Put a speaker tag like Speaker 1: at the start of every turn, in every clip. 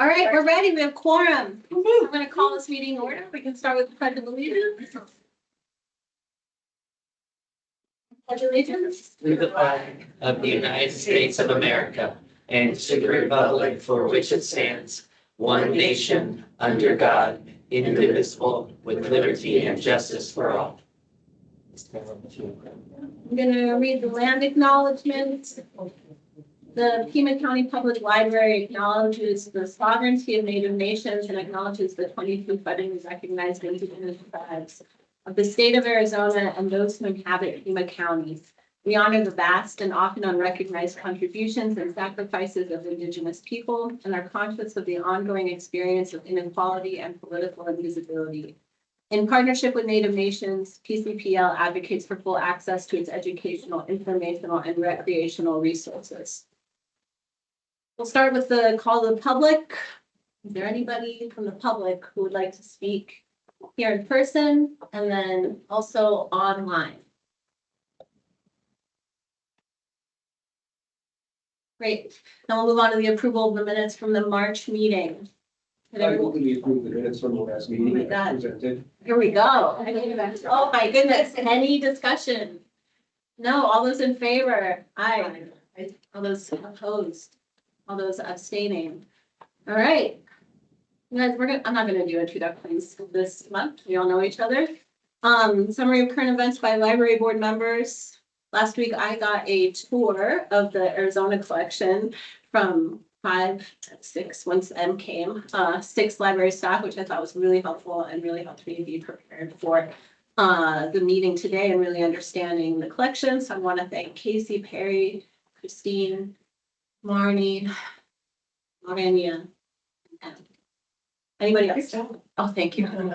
Speaker 1: All right, we're ready. We have quorum. I'm going to call this meeting in order. We can start with the pledge of allegiance. Pledge of allegiance.
Speaker 2: To the flag of the United States of America and to the republic for which it stands, one nation, under God, indivisible, with liberty and justice for all.
Speaker 1: I'm going to read the land acknowledgement. The Pima County Public Library acknowledges the sovereignty of Native nations and acknowledges the 22 federally recognized indigenous tribes of the state of Arizona and those who inhabit Pima County. We honor the vast and often unrecognized contributions and sacrifices of indigenous people and are conscious of the ongoing experience of inequality and political invisibility. In partnership with Native nations, PCPL advocates for full access to its educational, informational, and recreational resources. We'll start with the call to the public. Is there anybody from the public who would like to speak here in person and then also online? Great. Now we'll move on to the approval of the minutes from the March meeting.
Speaker 3: I move that we approve the minutes from the last meeting
Speaker 1: Oh my God.
Speaker 3: as presented.
Speaker 1: Here we go. Oh my goodness. Any discussion? No, all those in favor? Aye. All those opposed? All those abstaining? All right. You guys, I'm not gonna do introductions this month. We all know each other. Summary of current events by library board members. Last week, I got a tour of the Arizona collection from 5 to 6 once M came, 6 library staff, which I thought was really helpful and really helped me be prepared for the meeting today and really understanding the collection. So I want to thank Casey, Perry, Christine, Marnie, Marania, and anybody else? Oh, thank you.
Speaker 3: I know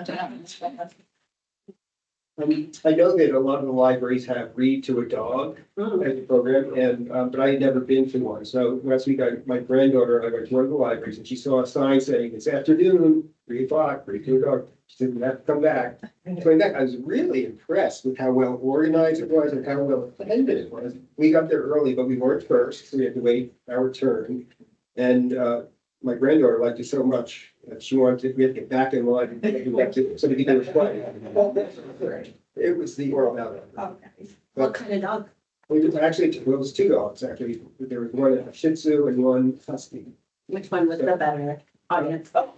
Speaker 3: that a lot of the libraries have read to a dog as a program, and but I had never been to one. So last week, my granddaughter, I went to one of the libraries, and she saw a sign saying it's afternoon, 3 o'clock, read to a dog. She said, "You have to come back." So I was really impressed with how well organized it was and how well attended it was. We got there early, but we weren't first, so we had to wait our turn. And my granddaughter liked it so much that she wanted we had to get back in line and get back to so we could do it twice. It was the oral mouth.
Speaker 1: What kind of dog?
Speaker 3: We did actually, well, it was 2 dogs, actually. There was one a Shih Tzu and one Husky.
Speaker 1: Which one was the better audience?
Speaker 3: The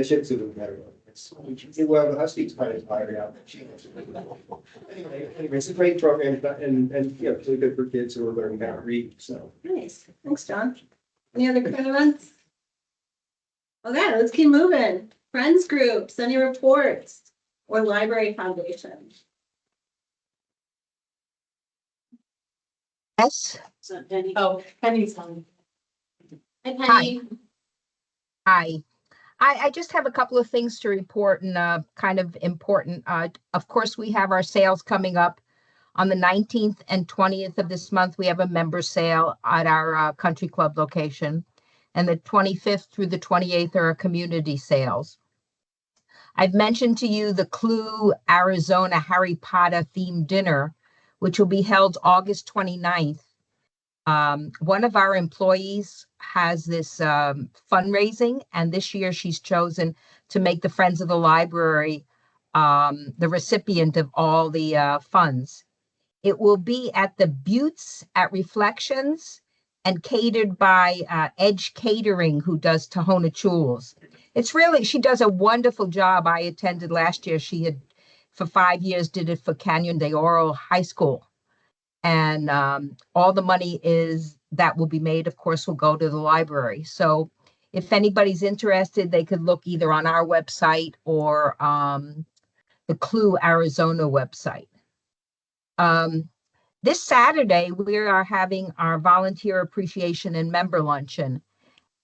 Speaker 3: Shih Tzu was better. Well, the Husky's kind of tired out. Anyway, it's a great program and you know, it's really good for kids who are learning how to read, so.
Speaker 1: Nice. Thanks, John. Any other current events? Okay, let's keep moving. Friends groups, any reports or library foundation?
Speaker 4: Yes.
Speaker 1: So Penny.
Speaker 5: Oh, Penny's on.
Speaker 1: Hi, Penny.
Speaker 4: Hi. I just have a couple of things to report and kind of important. Of course, we have our sales coming up on the 19th and 20th of this month. We have a member sale at our country club location, and the 25th through the 28th are our community sales. I've mentioned to you the Clue Arizona Harry Potter themed dinner, which will be held August 29th. One of our employees has this fundraising, and this year she's chosen to make the Friends of the Library the recipient of all the funds. It will be at the Buttes at Reflections and catered by Edge Catering, who does Tahona Chules. It's really, she does a wonderful job. I attended last year. She had, for 5 years, did it for Canyon de Oro High School. And all the money that will be made, of course, will go to the library. So if anybody's interested, they could look either on our website or the Clue Arizona website. This Saturday, we are having our volunteer appreciation and member luncheon.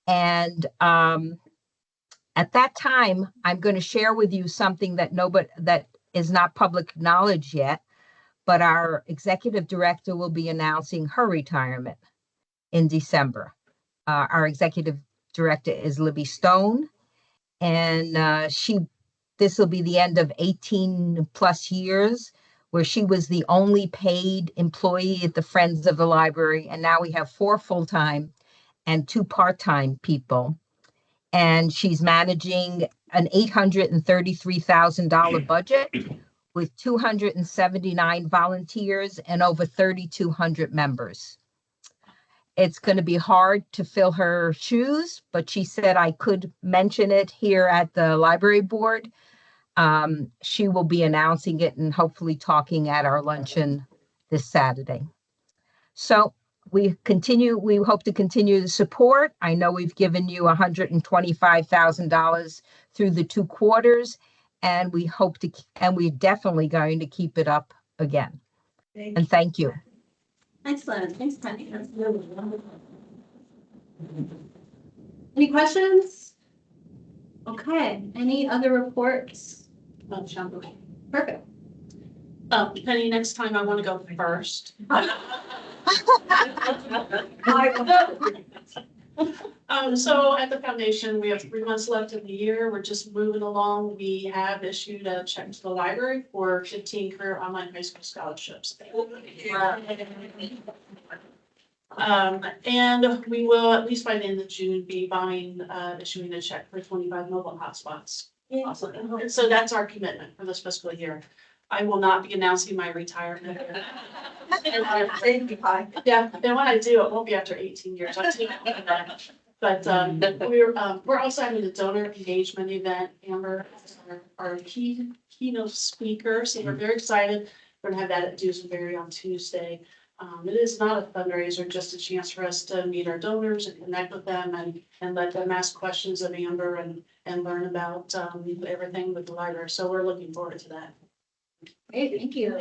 Speaker 4: And at that time, I'm going to share with you something that is not public knowledge yet, but our executive director will be announcing her retirement in December. Our executive director is Libby Stone, and this will be the end of 18 plus years where she was the only paid employee at the Friends of the Library. And now we have 4 full-time and 2 part-time people. And she's managing an $833,000 budget with 279 volunteers and over 3,200 members. It's going to be hard to fill her shoes, but she said I could mention it here at the library board. She will be announcing it and hopefully talking at our luncheon this Saturday. So we hope to continue the support. I know we've given you $125,000 through the 2 quarters, and we're definitely going to keep it up again. And thank you.
Speaker 1: Excellent. Thanks, Penny. That's really wonderful. Any questions? Okay. Any other reports? Perfect.
Speaker 5: Penny, next time I want to go first. So at the foundation, we have 3 months left in the year. We're just moving along. We have issued a check to the library for 15 career online high school scholarships. And we will, at least by the end of June, be issuing a check for 25 mobile hotspots. Awesome. And so that's our commitment for this fiscal year. I will not be announcing my retirement. Yeah, and when I do, it won't be after 18 years. But we're also having a donor engagement event. Amber is our keynote speaker, so we're very excited. We're gonna have that at Dewsbury on Tuesday. It is not a fundraiser, just a chance for us to meet our donors and connect with them and let them ask questions of Amber and learn about everything with the library. So we're looking forward to that.
Speaker 1: Great, thank you.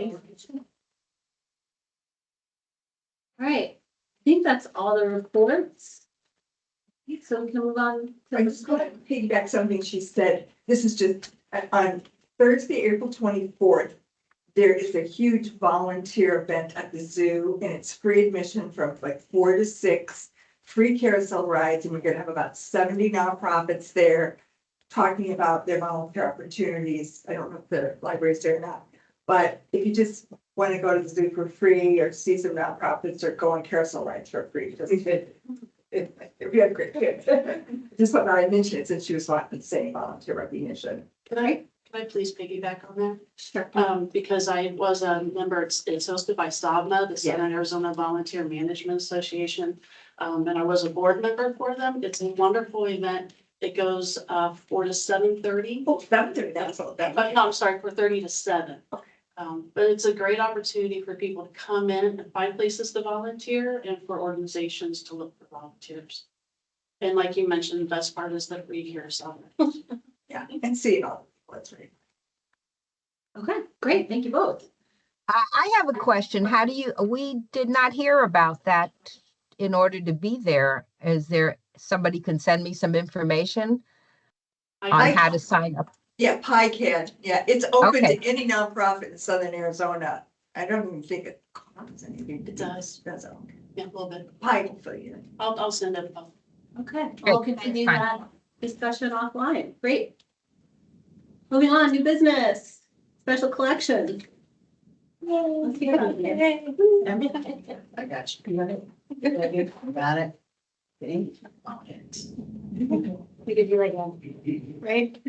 Speaker 1: All right, I think that's all the reports. So we can move on
Speaker 6: I
Speaker 1: to
Speaker 6: just want to piggyback something she said. This is just on Thursday, April 24th. There is a huge volunteer event at the zoo and it's free admission from like 4 to 6, free carousel rides. And we're going to have about 70 nonprofits there talking about their volunteer opportunities. I don't know if the library's there or not, but if you just want to go to the zoo for free or see some nonprofits or go on carousel rides for free, if you have great kids. Just what I mentioned since she was saying volunteer recognition.
Speaker 5: Can I please piggyback on that?
Speaker 6: Sure.
Speaker 5: Because I was a member, it's hosted by SAVMA, the Southern Arizona Volunteer Management Association. And I was a board member for them. It's a wonderful event. It goes 4 to 7:30.
Speaker 6: Oh, 7:30, that's all.
Speaker 5: No, I'm sorry, 4:30 to 7. But it's a great opportunity for people to come in and find places to volunteer and for organizations to look for volunteers. And like you mentioned, the best part is the free carousel.
Speaker 6: Yeah, and see it all. That's right.
Speaker 1: Okay, great, thank you both.
Speaker 4: I have a question. We did not hear about that in order to be there. Is there, somebody can send me some information on how to sign up?
Speaker 6: Yeah, PICAD. Yeah, it's open
Speaker 4: Okay.
Speaker 6: to any nonprofit in Southern Arizona. I don't even think it costs anything.
Speaker 5: It does.
Speaker 6: That's all.
Speaker 5: Yeah, a little bit.
Speaker 6: PICAD will fill you in.
Speaker 5: I'll send it.
Speaker 1: Okay,
Speaker 4: Great,
Speaker 1: we'll continue
Speaker 4: fine.
Speaker 1: that discussion offline. Great. Moving on, new business, special collection. Let's hear about it.
Speaker 6: I got you.
Speaker 7: Got it.
Speaker 1: We could do like a,
Speaker 7: Right?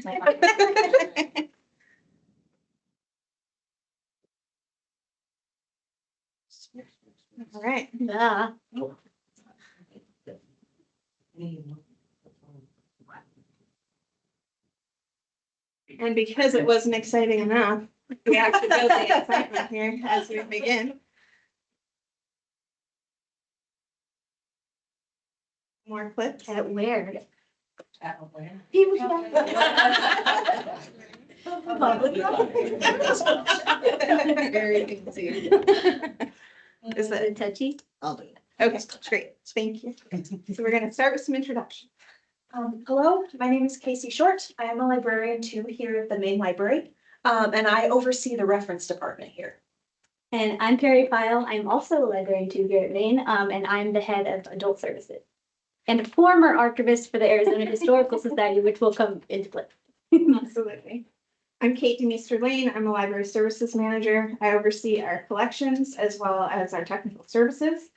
Speaker 7: All right.
Speaker 1: yeah.
Speaker 7: And because it wasn't exciting enough, we have to build the excitement here as we begin. More clips.
Speaker 1: At where?
Speaker 7: Very easy. Is that
Speaker 1: touchy?
Speaker 7: I'll do it. Okay, great. Thank you. So we're gonna start with some introduction.
Speaker 8: Hello, my name is Casey Short. I am a librarian too here at the main library, and I oversee the reference department here.
Speaker 9: And I'm Carrie Pyle. I'm also a librarian too here at Maine, and I'm the head of adult services. And a former archivist for the Arizona Historical Society, which will come into play.
Speaker 7: Absolutely. I'm Kate Demister Lane. I'm a library services manager. I oversee our collections as well as our technical services.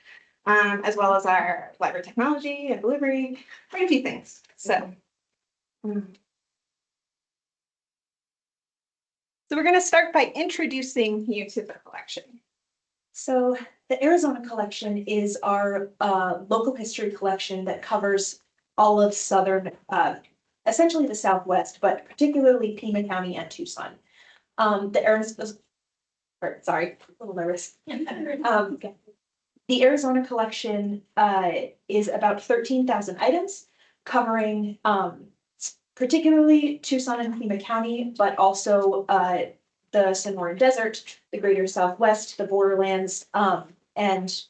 Speaker 7: as well as our library technology and delivery, quite a few things. So. So we're going to start by introducing you to the collection.
Speaker 8: So the Arizona collection is our local history collection that covers all of southern, essentially the Southwest, but particularly Pima County and Tucson. Sorry, a little nervous. The Arizona collection is about 13,000 items covering particularly Tucson and Pima County, but also the Sonoran Desert, the greater Southwest, the borderlands, and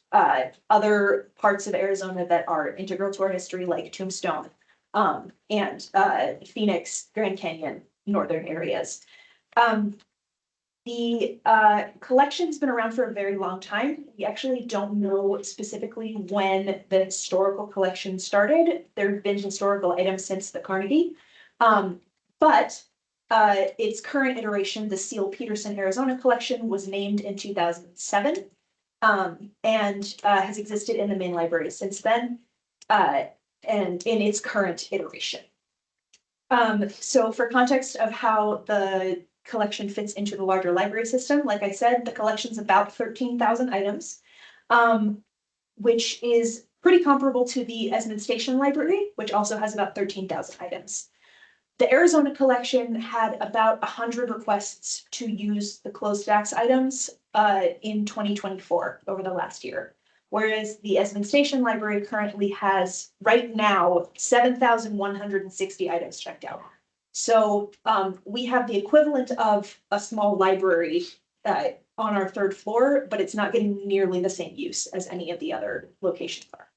Speaker 8: other parts of Arizona that are integral to our history, like Tombstone, and Phoenix, Grand Canyon, northern areas. The collection's been around for a very long time. We actually don't know specifically when the historical collection started. There have been historical items since the Carnegie. But its current iteration, the Seal Peterson Arizona collection, was named in 2007 and has existed in the main library since then and in its current iteration. So for context of how the collection fits into the larger library system, like I said, the collection's about 13,000 items, which is pretty comparable to the Esmond Station Library, which also has about 13,000 items. The Arizona collection had about 100 requests to use the closed stacks items in 2024 over the last year, whereas the Esmond Station Library currently has right now 7,160 items checked out. So we have the equivalent of a small library on our third floor, but it's not getting nearly the same use as any of the other locations are.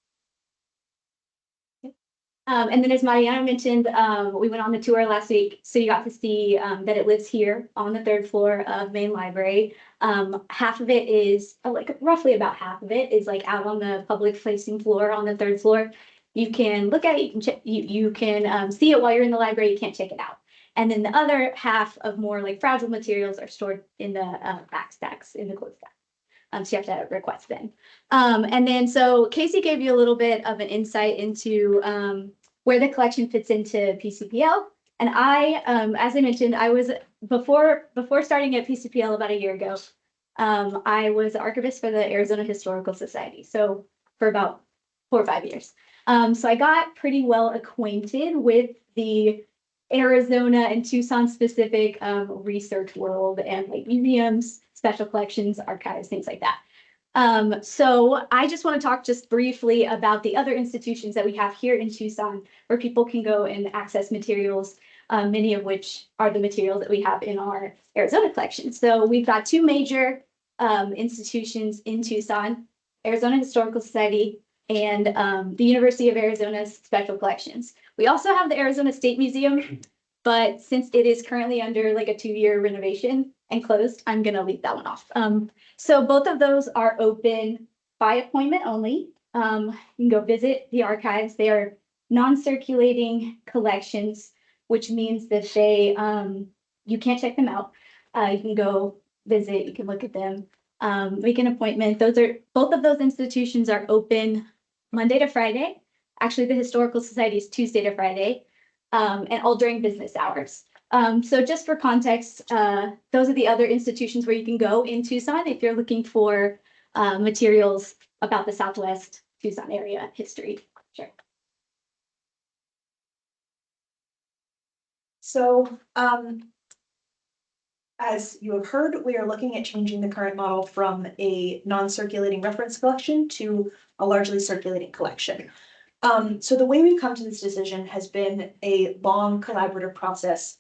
Speaker 9: And then as Mariana mentioned, we went on the tour last week, so you got to see that it lives here on the third floor of main library. Half of it is like roughly about half of it is like out on the public facing floor on the third floor. You can look at it, you can check, you can see it while you're in the library, you can't check it out. And then the other half of more like fragile materials are stored in the back stacks in the closed stack. So you have to request them. And then so Casey gave you a little bit of an insight into where the collection fits into PCPL. And I, as I mentioned, I was before starting at PCPL about a year ago, I was archivist for the Arizona Historical Society. So for about 4 or 5 years. So I got pretty well acquainted with the Arizona and Tucson specific research world and like museums, special collections, archives, things like that. So I just want to talk just briefly about the other institutions that we have here in Tucson where people can go and access materials, many of which are the materials that we have in our Arizona collection. So we've got 2 major institutions in Tucson, Arizona Historical Society and the University of Arizona's Special Collections. We also have the Arizona State Museum, but since it is currently under like a 2-year renovation and closed, I'm gonna leave that one off. So both of those are open by appointment only. You can go visit the archives. They are non-circulating collections, which means that they you can't check them out. You can go visit, you can look at them, make an appointment. Both of those institutions are open Monday to Friday. Actually, the Historical Society is Tuesday to Friday, and all during business hours. So just for context, those are the other institutions where you can go in Tucson if you're looking for materials about the Southwest Tucson area history. Sure.
Speaker 8: So as you have heard, we are looking at changing the current model from a non-circulating reference collection to a largely circulating collection. So the way we've come to this decision has been a long collaborative process.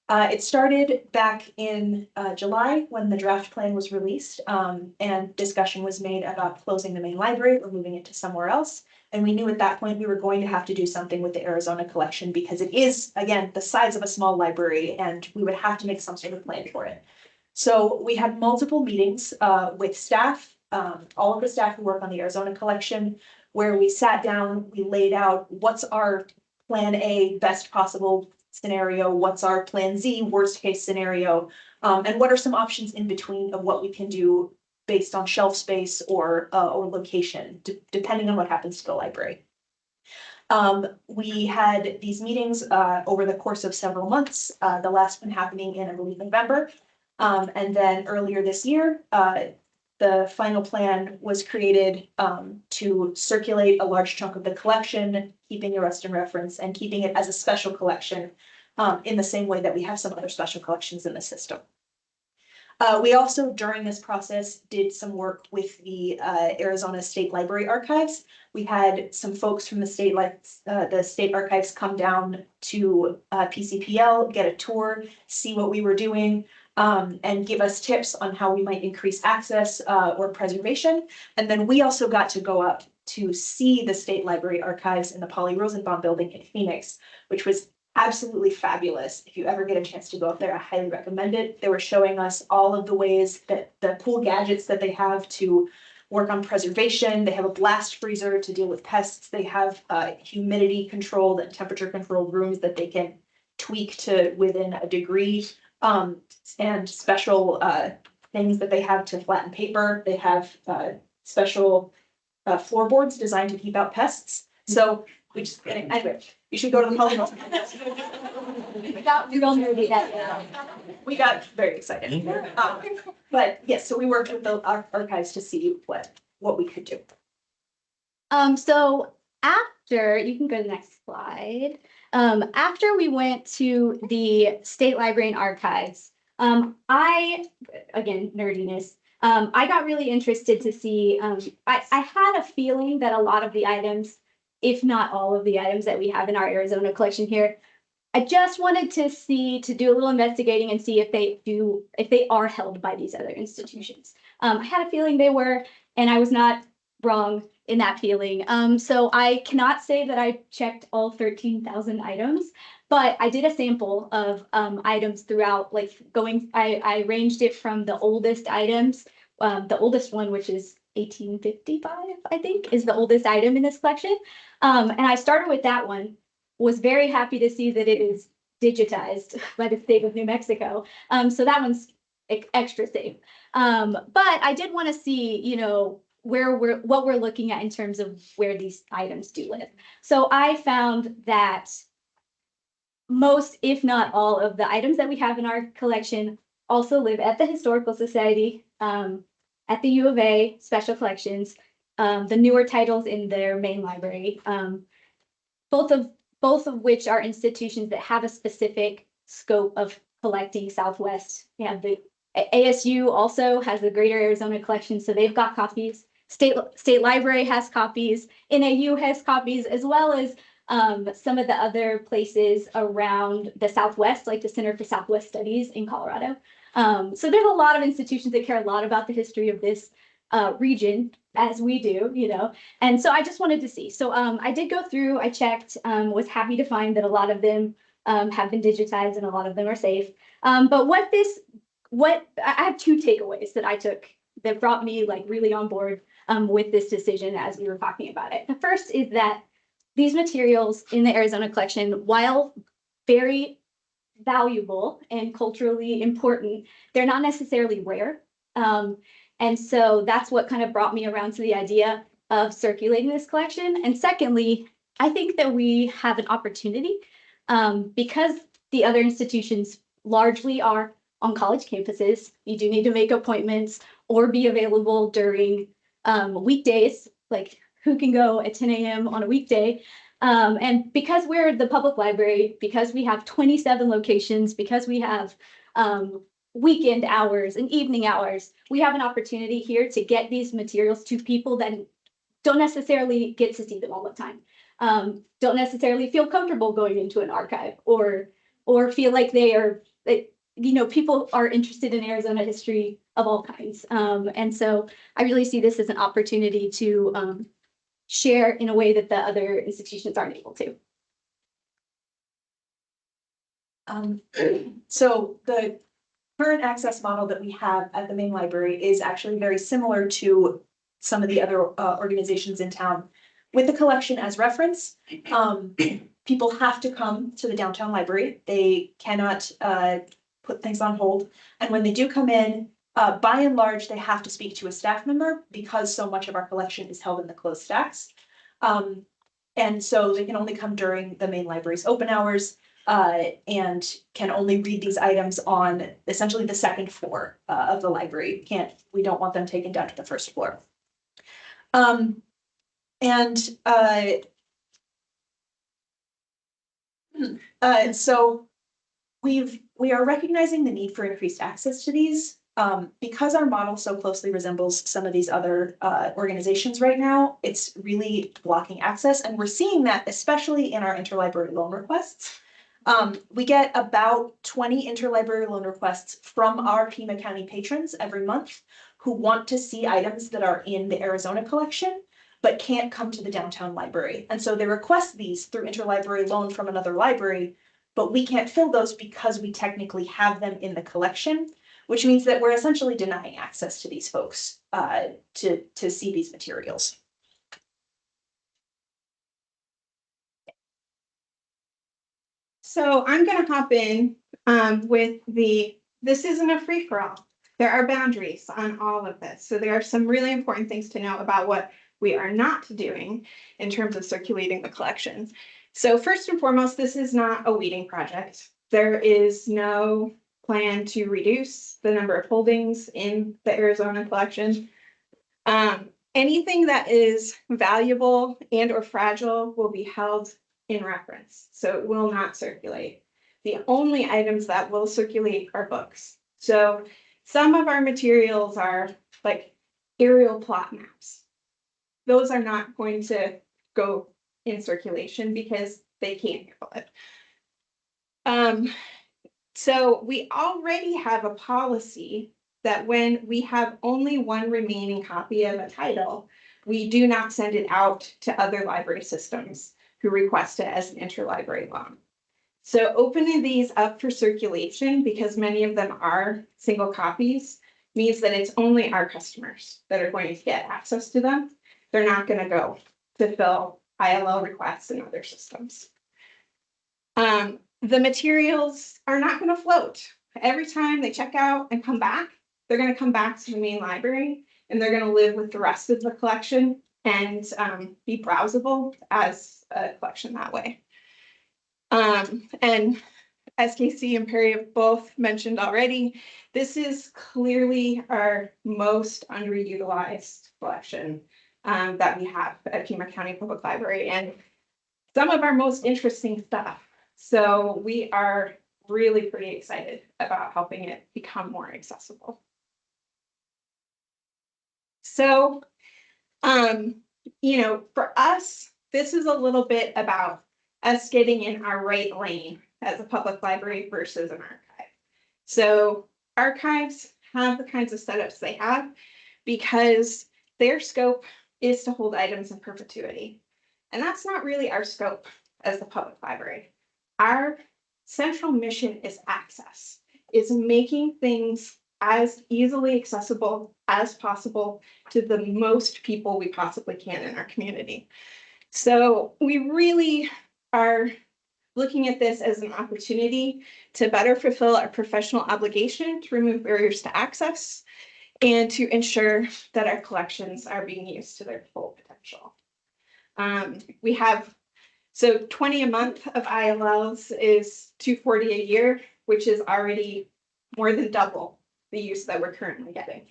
Speaker 8: It started back in July when the draft plan was released and discussion was made about closing the main library or moving it to somewhere else. And we knew at that point we were going to have to do something with the Arizona collection because it is, again, the size of a small library and we would have to make some sort of plan for it. So we had multiple meetings with staff, all of the staff who work on the Arizona collection, where we sat down, we laid out what's our plan A, best possible scenario, what's our plan Z, worst case scenario, and what are some options in between of what we can do based on shelf space or location, depending on what happens to the library. We had these meetings over the course of several months, the last one happening in, I believe, November. And then earlier this year, the final plan was created to circulate a large chunk of the collection, keeping a Ruston reference and keeping it as a special collection in the same way that we have some other special collections in the system. We also, during this process, did some work with the Arizona State Library Archives. We had some folks from the state archives come down to PCPL, get a tour, see what we were doing, and give us tips on how we might increase access or preservation. And then we also got to go up to see the State Library Archives in the Polly Rosenbaum building in Phoenix, which was absolutely fabulous. If you ever get a chance to go up there, I highly recommend it. They were showing us all of the ways that the cool gadgets that they have to work on preservation. They have a blast freezer to deal with pests. They have humidity controlled and temperature controlled rooms that they can tweak to within a degree, and special things that they have to flatten paper. They have special floorboards designed to keep out pests. So we just kidding. Anyway, you should go to the Polly. We got very excited. But yes, so we worked with the archives to see what we could do.
Speaker 9: So after, you can go to the next slide. After we went to the State Library and Archives, again, nerdiness, I got really interested to see, I had a feeling that a lot of the items, if not all of the items that we have in our Arizona collection here, I just wanted to do a little investigating and see if they are held by these other institutions. I had a feeling they were, and I was not wrong in that feeling. So I cannot say that I checked all 13,000 items, but I did a sample of items throughout, I ranged it from the oldest items, the oldest one, which is 1855, I think, is the oldest item in this collection. And I started with that one, was very happy to see that it is digitized by the state of New Mexico. So that one's extra safe. But I did want to see, what we're looking at in terms of where these items do live. So I found that most, if not all, of the items that we have in our collection also live at the Historical Society, at the U of A Special Collections, the newer titles in their main library, both of which are institutions that have a specific scope of collecting Southwest. We have the ASU also has the Greater Arizona Collection, so they've got copies. State Library has copies. NAU has copies, as well as some of the other places around the Southwest, like the Center for Southwest Studies in Colorado. So there's a lot of institutions that care a lot about the history of this region, as we do, and so I just wanted to see. So I did go through, I checked, was happy to find that a lot of them have been digitized and a lot of them are safe. But I have two takeaways that I took that brought me really on board with this decision as we were talking about it. The first is that these materials in the Arizona collection, while very valuable and culturally important, they're not necessarily rare. And so that's what kind of brought me around to the idea of circulating this collection. And secondly, I think that we have an opportunity because the other institutions largely are on college campuses. You do need to make appointments or be available during weekdays, like who can go at 10 a.m. on a weekday. And because we're the public library, because we have 27 locations, because we have weekend hours and evening hours, we have an opportunity here to get these materials to people that don't necessarily get to see them all the time, don't necessarily feel comfortable going into an archive or feel like people are interested in Arizona history of all kinds. And so I really see this as an opportunity to share in a way that the other institutions aren't able to.
Speaker 8: So the current access model that we have at the main library is actually very similar to some of the other organizations in town. With the collection as reference, people have to come to the downtown library. They cannot put things on hold. And when they do come in, By and large, they have to speak to a staff member because so much of our collection is held in the closed stacks. And so they can only come during the main library's open hours, and can only read these items on essentially the second floor of the library. We don't want them taken down to the first floor. So we are recognizing the need for increased access to these. Because our model so closely resembles some of these other organizations right now, it's really blocking access. And we're seeing that especially in our interlibrary loan requests. We get about 20 interlibrary loan requests from our Pima County patrons every month who want to see items that are in the Arizona collection, but can't come to the downtown library. And so they request these through interlibrary loan from another library, but we can't fill those because we technically have them in the collection, which means that we're essentially denying access to these folks to see these materials.
Speaker 7: So I'm gonna hop in with this isn't a free-for-all. There are boundaries on all of this. So there are some really important things to know about what we are not doing in terms of circulating the collection. So first and foremost, this is not a weeding project. There is no plan to reduce the number of holdings in the Arizona collection. Anything that is valuable and or fragile will be held in reference, so it will not circulate. The only items that will circulate are books. So some of our materials are like aerial plot maps. Those are not going to go in circulation because they can't handle it. So we already have a policy that when we have only one remaining copy of a title, we do not send it out to other library systems who request it as an interlibrary loan. So opening these up for circulation, because many of them are single copies, means that it's only our customers that are going to get access to them. They're not going to go to fill ILL requests in other systems. The materials are not going to float. Every time they check out and come back, they're going to come back to the main library and they're going to live with the rest of the collection and be browsable as a collection that way. And as Casey and Perry have both mentioned already, this is clearly our most underutilized collection that we have at Pima County Public Library, and some of our most interesting stuff. So we are really pretty excited about helping it become more accessible. So, you know, for us, this is a little bit about us getting in our right lane as a public library versus an archive. So archives have the kinds of setups they have because their scope is to hold items in perpetuity. And that's not really our scope as the public library. Our central mission is access, is making things as easily accessible as possible to the most people we possibly can in our community. So we really are looking at this as an opportunity to better fulfill our professional obligation to remove barriers to access and to ensure that our collections are being used to their full potential. We have, so 20 a month of ILLs is $240 a year, which is already more than double the use that we're currently getting.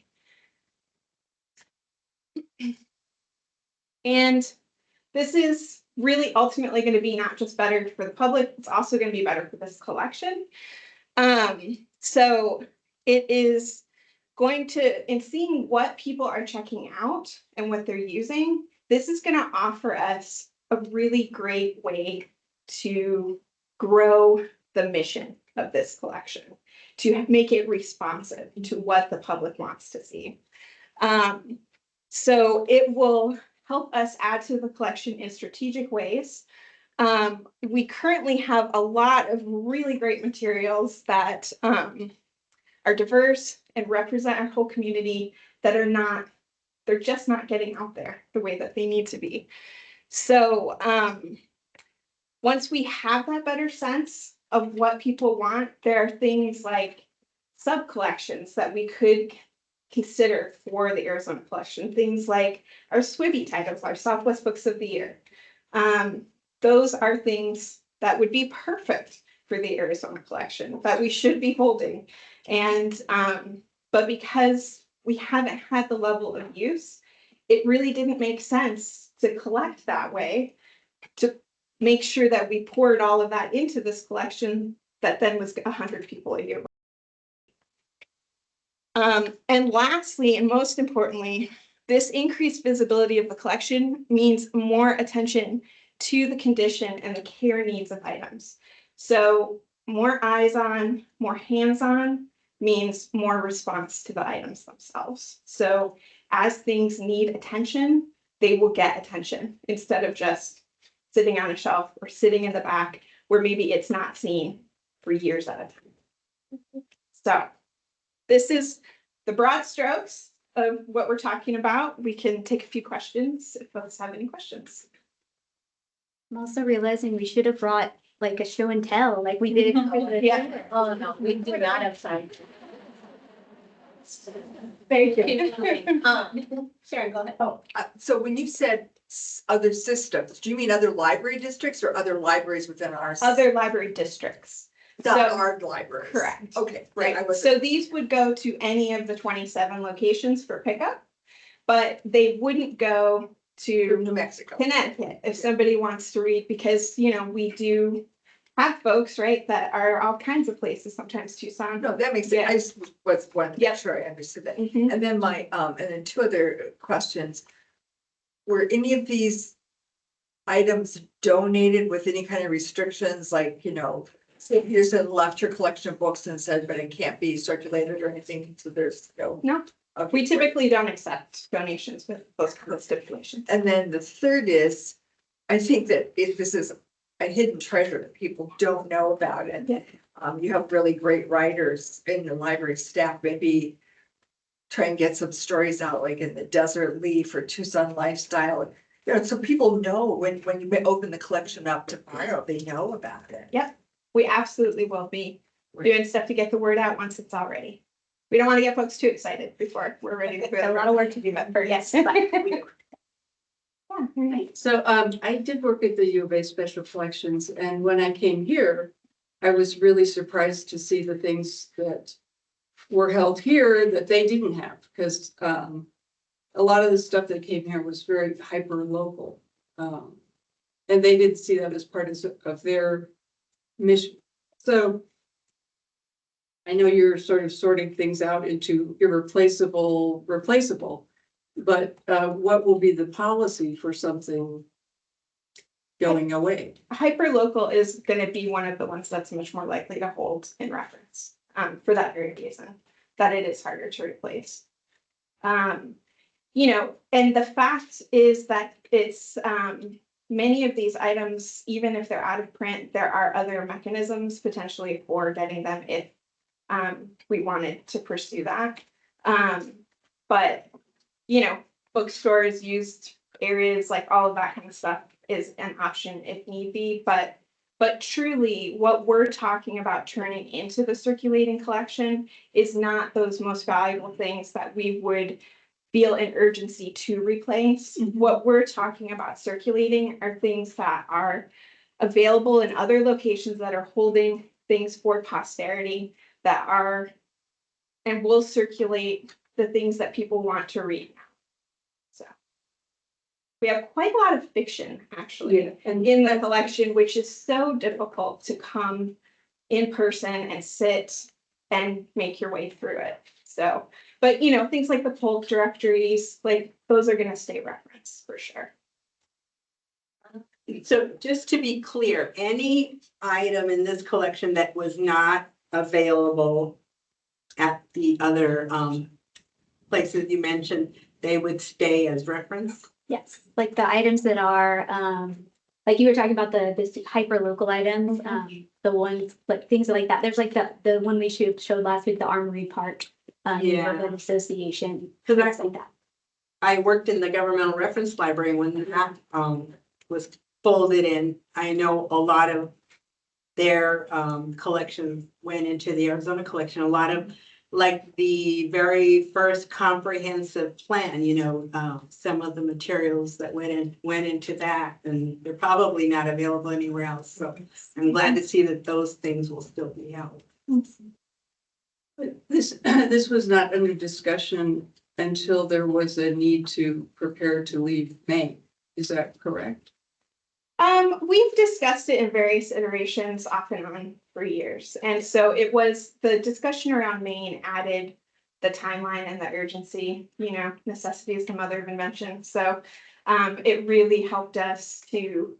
Speaker 7: And this is really ultimately going to be not just better for the public, it's also going to be better for this collection. So it is going to, in seeing what people are checking out and what they're using, this is going to offer us a really great way to grow the mission of this collection, to make it responsive to what the public wants to see. So it will help us add to the collection in strategic ways. We currently have a lot of really great materials that are diverse and represent our whole community that are not, they're just not getting out there the way that they need to be. So once we have that better sense of what people want, there are things like sub collections that we could consider for the Arizona collection. Things like our SWIBI titles, our Southwest Books of the Year. Those are things that would be perfect for the Arizona collection that we should be holding. And but because we haven't had the level of use, it really didn't make sense to collect that way, to make sure that we poured all of that into this collection that then was 100 people a year. And lastly, and most importantly, this increased visibility of the collection means more attention to the condition and the care needs of items. So more eyes on, more hands on means more response to the items themselves. So as things need attention, they will get attention instead of just sitting on a shelf or sitting in the back where maybe it's not seen for years at a time. So this is the broad strokes of what we're talking about. We can take a few questions if folks have any questions.
Speaker 9: I'm also realizing we should have brought like a show and tell, like we did.
Speaker 7: Yeah.
Speaker 1: Oh, no, we do not have time.
Speaker 7: Thank you.
Speaker 1: Sharon, go ahead.
Speaker 6: Oh, so when you said other systems, do you mean other library districts or other libraries within our?
Speaker 7: Other library districts.
Speaker 6: Not
Speaker 7: So-
Speaker 6: our libraries?
Speaker 7: Correct.
Speaker 6: Okay,
Speaker 7: Right,
Speaker 6: I was,
Speaker 7: so these would go to any of the 27 locations for pickup, but they wouldn't go to
Speaker 6: New Mexico.
Speaker 7: Connecticut if somebody wants to read, because, you know, we do have folks, right, that are all kinds of places, sometimes Tucson.
Speaker 6: No, that makes
Speaker 7: Yeah.
Speaker 6: sense. I just was wanting to
Speaker 7: Yeah.
Speaker 6: make sure I understood that.
Speaker 7: Mhm.
Speaker 6: And then and then two other questions. Were any of these items donated with any kind of restrictions, like, you know, say you said left your collection of books and said, but it can't be circulated or anything, so there's no.
Speaker 7: No,
Speaker 6: Okay,
Speaker 7: we
Speaker 6: great.
Speaker 7: typically don't accept donations with those kind of stipulations.
Speaker 6: And then the third is, I think that if this is a hidden treasure that people don't know about it.
Speaker 7: Yeah.
Speaker 6: You have really great writers in the library staff, maybe try and get some stories out, like in the Desert Leaf or Tucson Lifestyle. You know, so people know when you open the collection up tomorrow, they know about it.
Speaker 7: We absolutely will be doing stuff to get the word out once it's all ready. We don't want to get folks too excited before we're ready to.
Speaker 9: A lot of work to do, but
Speaker 7: Yes.
Speaker 9: but we do.
Speaker 7: Yeah, all right.
Speaker 10: So I did work at the U of A Special Collections, and when I came here, I was really surprised to see the things that were held here that they didn't have, because a lot of the stuff that came here was very hyper local. And they didn't see that as part of their mission. So I know you're sort of sorting things out into irreplaceable, replaceable. But what will be the policy for something going away?
Speaker 7: Hyperlocal is gonna be one of the ones that's much more likely to hold in reference, for that very reason, that it is harder to replace. You know, and the fact is that it's, many of these items, even if they're out of print, there are other mechanisms potentially for getting them if we wanted to pursue that. But, you know, bookstores, used areas, like all of that kind of stuff is an option if need be, but truly what we're talking about turning into the circulating collection is not those most valuable things that we would feel an urgency to replace. What we're talking about circulating are things that are available in other locations that are holding things for posterity that are and will circulate the things that people want to read. So we have quite a lot of fiction actually
Speaker 10: And
Speaker 7: in the collection, which is so difficult to come in person and sit and make your way through it. So, but you know, things like the Polk directories, like those are gonna stay referenced for sure.
Speaker 11: So just to be clear, any item in this collection that was not available at the other places you mentioned, they would stay as reference?
Speaker 9: Yes, like the items that are, like you were talking about this hyper local items, the ones, like things like that. There's like the one we showed last week, the Armory Park Neighborhood Association,
Speaker 11: Because
Speaker 9: things like that.
Speaker 11: I worked in the governmental reference library when that was folded in. I know a lot of their collections went into the Arizona collection. A lot of like the very first comprehensive plan, some of the materials that went into that, and they're probably not available anywhere else. So I'm glad to see that those things will still be held.
Speaker 10: This was not under discussion until there was a need to prepare to leave Maine. Is that correct?
Speaker 7: We've discussed it in various iterations off and on for years. And so it was the discussion around Maine added the timeline and the urgency, necessity is the mother of invention. So it really helped us to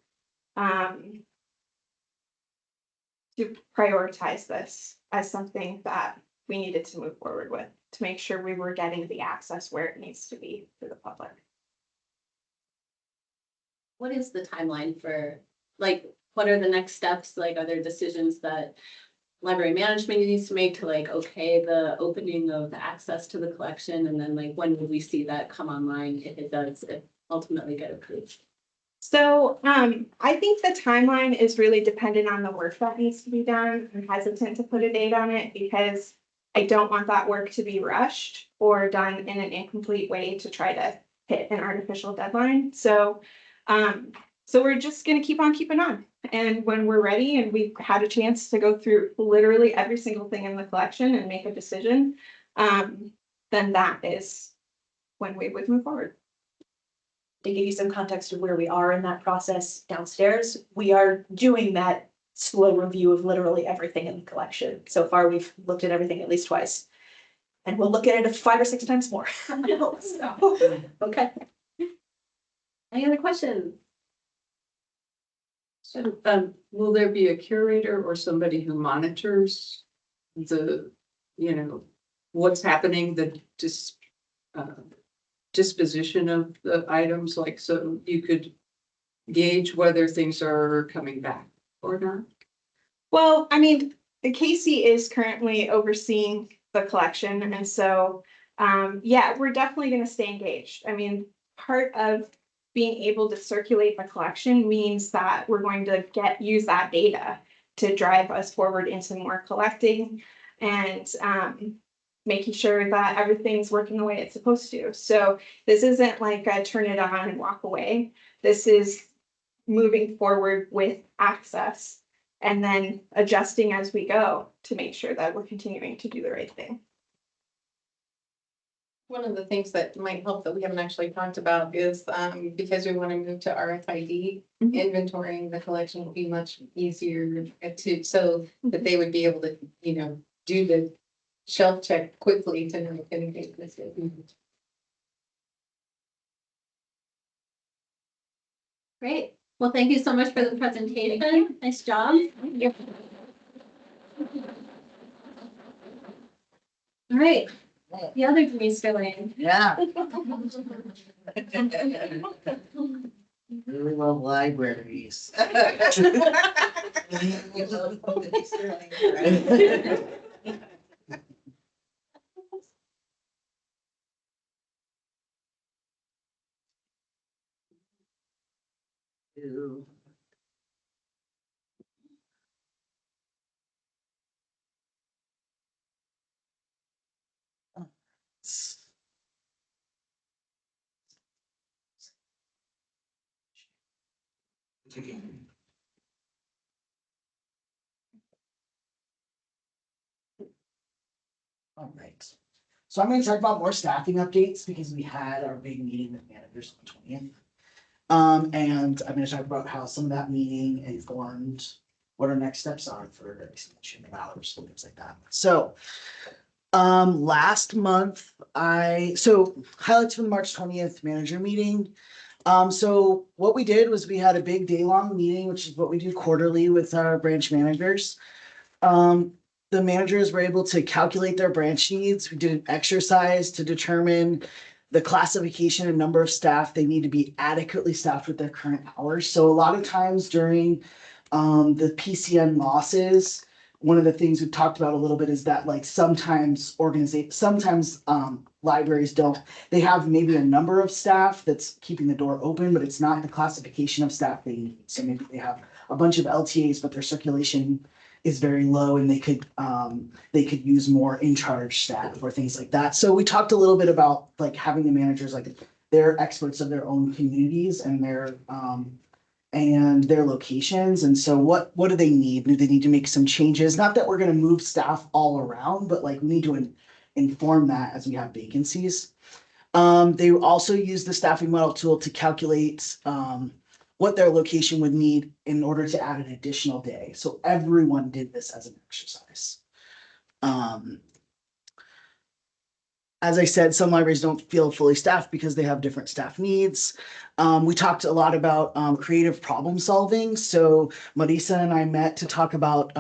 Speaker 7: prioritize this as something that we needed to move forward with to make sure we were getting the access where it needs to be for the public.
Speaker 1: What is the timeline for, like, what are the next steps? Like, are there decisions that library management needs to make to like, okay, the opening of access to the collection? And then like, when will we see that come online if it does ultimately get approved?
Speaker 7: So I think the timeline is really dependent on the work that needs to be done. I'm hesitant to put a date on it because I don't want that work to be rushed or done in an incomplete way to try to hit an artificial deadline. So we're just going to keep on keeping on. And when we're ready and we've had a chance to go through literally every single thing in the collection and make a decision, then that is when we would move forward.
Speaker 8: To give you some context of where we are in that process downstairs, we are doing that slow review of literally everything in the collection. So far, we've looked at everything at least twice. And we'll look at it 5 or 6 times more. So, okay.
Speaker 1: Any other questions?
Speaker 10: So, will there be a curator or somebody who monitors the, what's happening, the disposition of the items, like, so you could gauge whether things are coming back or not?
Speaker 7: Well, I mean, Casey is currently overseeing the collection. And so, yeah, we're definitely going to stay engaged. I mean, part of being able to circulate the collection means that we're going to use that data to drive us forward into more collecting and making sure that everything's working the way it's supposed to. So this isn't like a turn it on and walk away. This is moving forward with access and then adjusting as we go to make sure that we're continuing to do the right thing.
Speaker 12: One of the things that might help that we haven't actually talked about is because we want to move to RFID, inventorying the collection will be much easier so that they would be able to, do the shelf check quickly to know if anything is missing.
Speaker 1: Great. Well, thank you so much for the presentation. Nice job. All right. The other Denise Lane.
Speaker 13: Yeah. Really love libraries. All right. So I'm going to talk about more staffing updates because we had our big meeting with managers on the 20th. And I'm going to talk about how some of that meeting informed what our next steps are for expansion of hours and things like that. So last month, highlights from the March 20th manager meeting. So what we did was we had a big day-long meeting, which is what we do quarterly with our branch managers. The managers were able to calculate their branch needs. We did an exercise to determine the classification and number of staff they need to be adequately staffed with their current hours. So a lot of times during the PCN losses, one of the things we've talked about a little bit is that like sometimes libraries they have maybe a number of staff that's keeping the door open, but it's not the classification of staff they need. So maybe they have a bunch of LTAs, but their circulation is very low and they could use more in-charge staff or things like that. So we talked a little bit about like having the managers, like they're experts of their own communities and their locations. And so what do they need? Do they need to make some changes? Not that we're gonna move staff all around, but like we need to inform that as we have vacancies. They also use the staffing model tool to calculate what their location would need in order to add an additional day. So everyone did this as an exercise. As I said, some libraries don't feel fully staffed because they have different staff needs. We talked a lot about creative problem solving. So Marisa and I met to talk about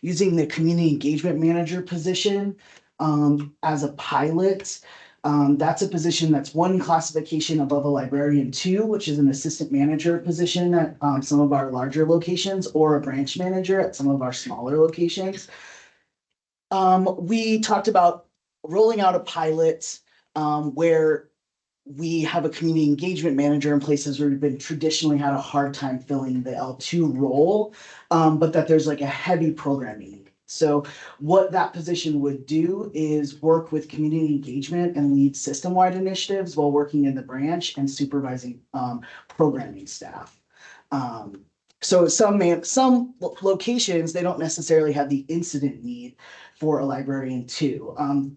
Speaker 13: using the community engagement manager position as a pilot. That's a position that's one classification above a librarian 2, which is an assistant manager position at some of our larger locations, or a branch manager at some of our smaller locations. We talked about rolling out a pilot where we have a community engagement manager in places where we've been traditionally had a hard time filling the L2 role, but that there's like a heavy programming need. So what that position would do is work with community engagement and lead system-wide initiatives while working in the branch and supervising programming staff. So some locations, they don't necessarily have the incident need for a librarian 2.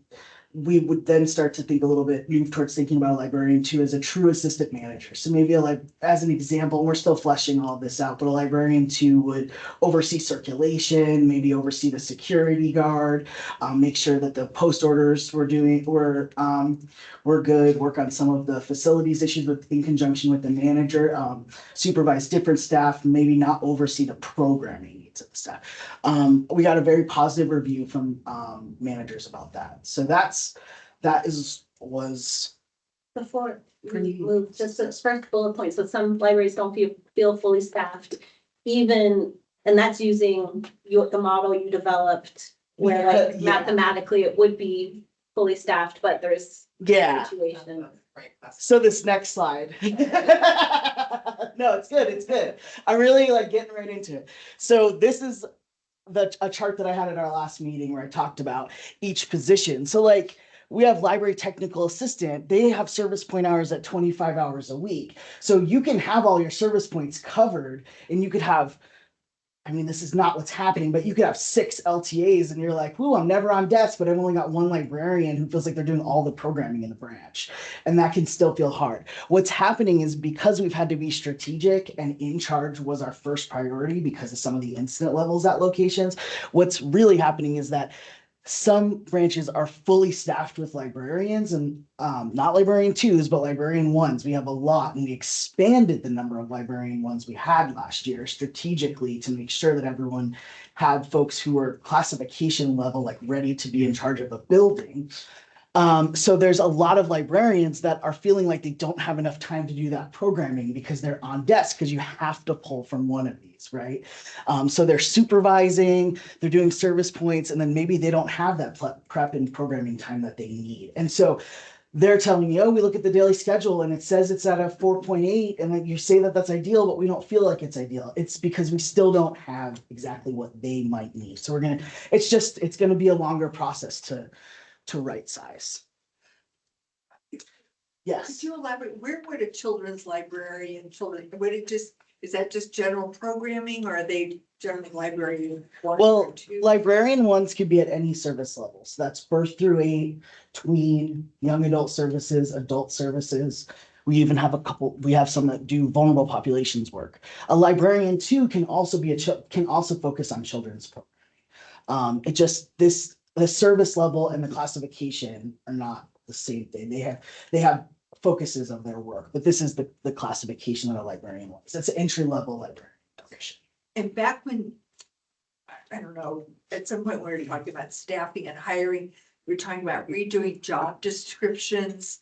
Speaker 13: We would then start to think a little bit, move towards thinking about a librarian 2 as a true assistant manager. So maybe as an example, we're still fleshing all this out, but a librarian 2 would oversee circulation, maybe oversee the security guard, make sure that the post orders were good, work on some of the facilities issues in conjunction with the manager, supervise different staff, maybe not oversee the programming needs of the staff. We got a very positive review from managers about that. So was
Speaker 1: Before we move, just a first bullet point, so some libraries don't feel fully staffed, even, and that's using the model you developed, where like mathematically it would be fully staffed, but there's situation.
Speaker 13: So this next slide. No, it's good. It's good. I'm really like getting right into it. So this is a chart that I had at our last meeting where I talked about each position. So like we have library technical assistant, they have service point hours at 25 hours a week. So you can have all your service points covered and you could have, I mean, this is not what's happening, but you could have 6 LTAs and you're like, ooh, I'm never on desk, but I've only got one librarian who feels like they're doing all the programming in the branch. And that can still feel hard. What's happening is because we've had to be strategic and in charge was our first priority because of some of the incident levels at locations, what's really happening is that some branches are fully staffed with librarians and not librarian 2s, but librarian 1s. We have a lot, and we expanded the number of librarian 1s we had last year strategically to make sure that everyone had folks who were classification level, like ready to be in charge of a building. So there's a lot of librarians that are feeling like they don't have enough time to do that programming because they're on desk, because you have to pull from one of these, right? So they're supervising, they're doing service points, and then maybe they don't have that prep and programming time that they need. And so they're telling me, oh, we look at the daily schedule and it says it's at a 4.8, and then you say that that's ideal, but we don't feel like it's ideal. It's because we still don't have exactly what they might need. So it's gonna be a longer process to right size. Yes.
Speaker 6: Could you elaborate, where would a children's library and children, is that just general programming, or are they generally librarian 1 or 2?
Speaker 13: Librarian 1s could be at any service level. So that's birth through 8, tween, young adult services, adult services. We even have we have some that do vulnerable populations work. A librarian 2 can also focus on children's programming. The service level and the classification are not the same thing. They have focuses of their work, but this is the classification that a librarian wants. It's an entry-level librarian position.
Speaker 6: And back when, I don't know, at some point we were talking about staffing and hiring, we were talking about redoing job descriptions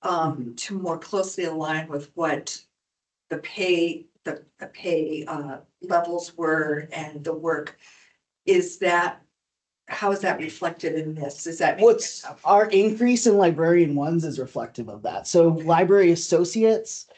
Speaker 6: to more closely align with what the pay levels were and the work. How is that reflected in this? Is that
Speaker 13: our increase in librarian 1s is reflective of that? So library associates,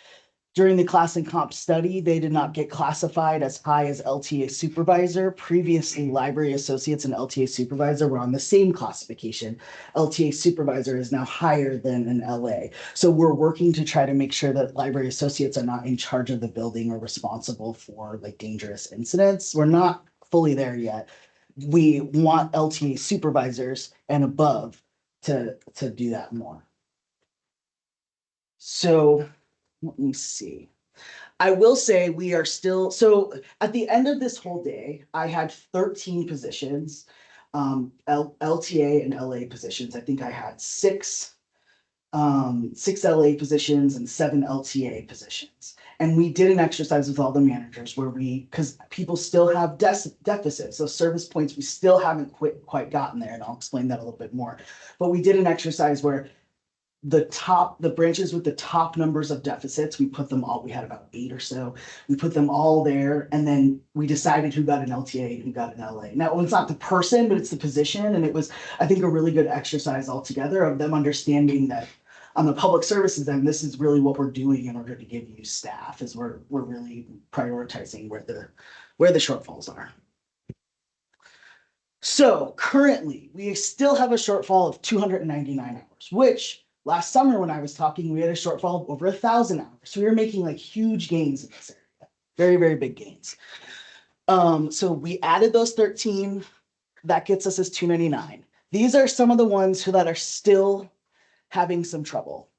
Speaker 13: During the class and comp study, they did not get classified as high as LTA supervisor. Previously, library associates and LTA supervisor were on the same classification. LTA supervisor is now higher than an LA. So we're working to try to make sure that library associates are not in charge of the building or responsible for like dangerous incidents. We're not fully there yet. We want LTA supervisors and above to do that more. So let me see. I will say we are still, so at the end of this whole day, I had 13 positions, LTA and LA positions. I think I had six LA positions and 7 LTA positions. And we did an exercise with all the managers where because people still have deficits, so service points, we still haven't quite gotten there, and I'll explain that a little bit more. But we did an exercise where the branches with the top numbers of deficits, we had about 8 or so. We put them all there, and then we decided who got an LTA and who got an LA. Now, it's not the person, but it's the position. And it was, I think, a really good exercise altogether of them understanding that on the public services end, this is really what we're doing in order to give you staff, is we're really prioritizing where the shortfalls are. So currently, we still have a shortfall of 299 hours, which last summer when I was talking, we had a shortfall of over 1,000 hours. So we were making like huge gains in this area, very, very big gains. So we added those 13, that gets us as 299. These are some of the ones that are still having some trouble.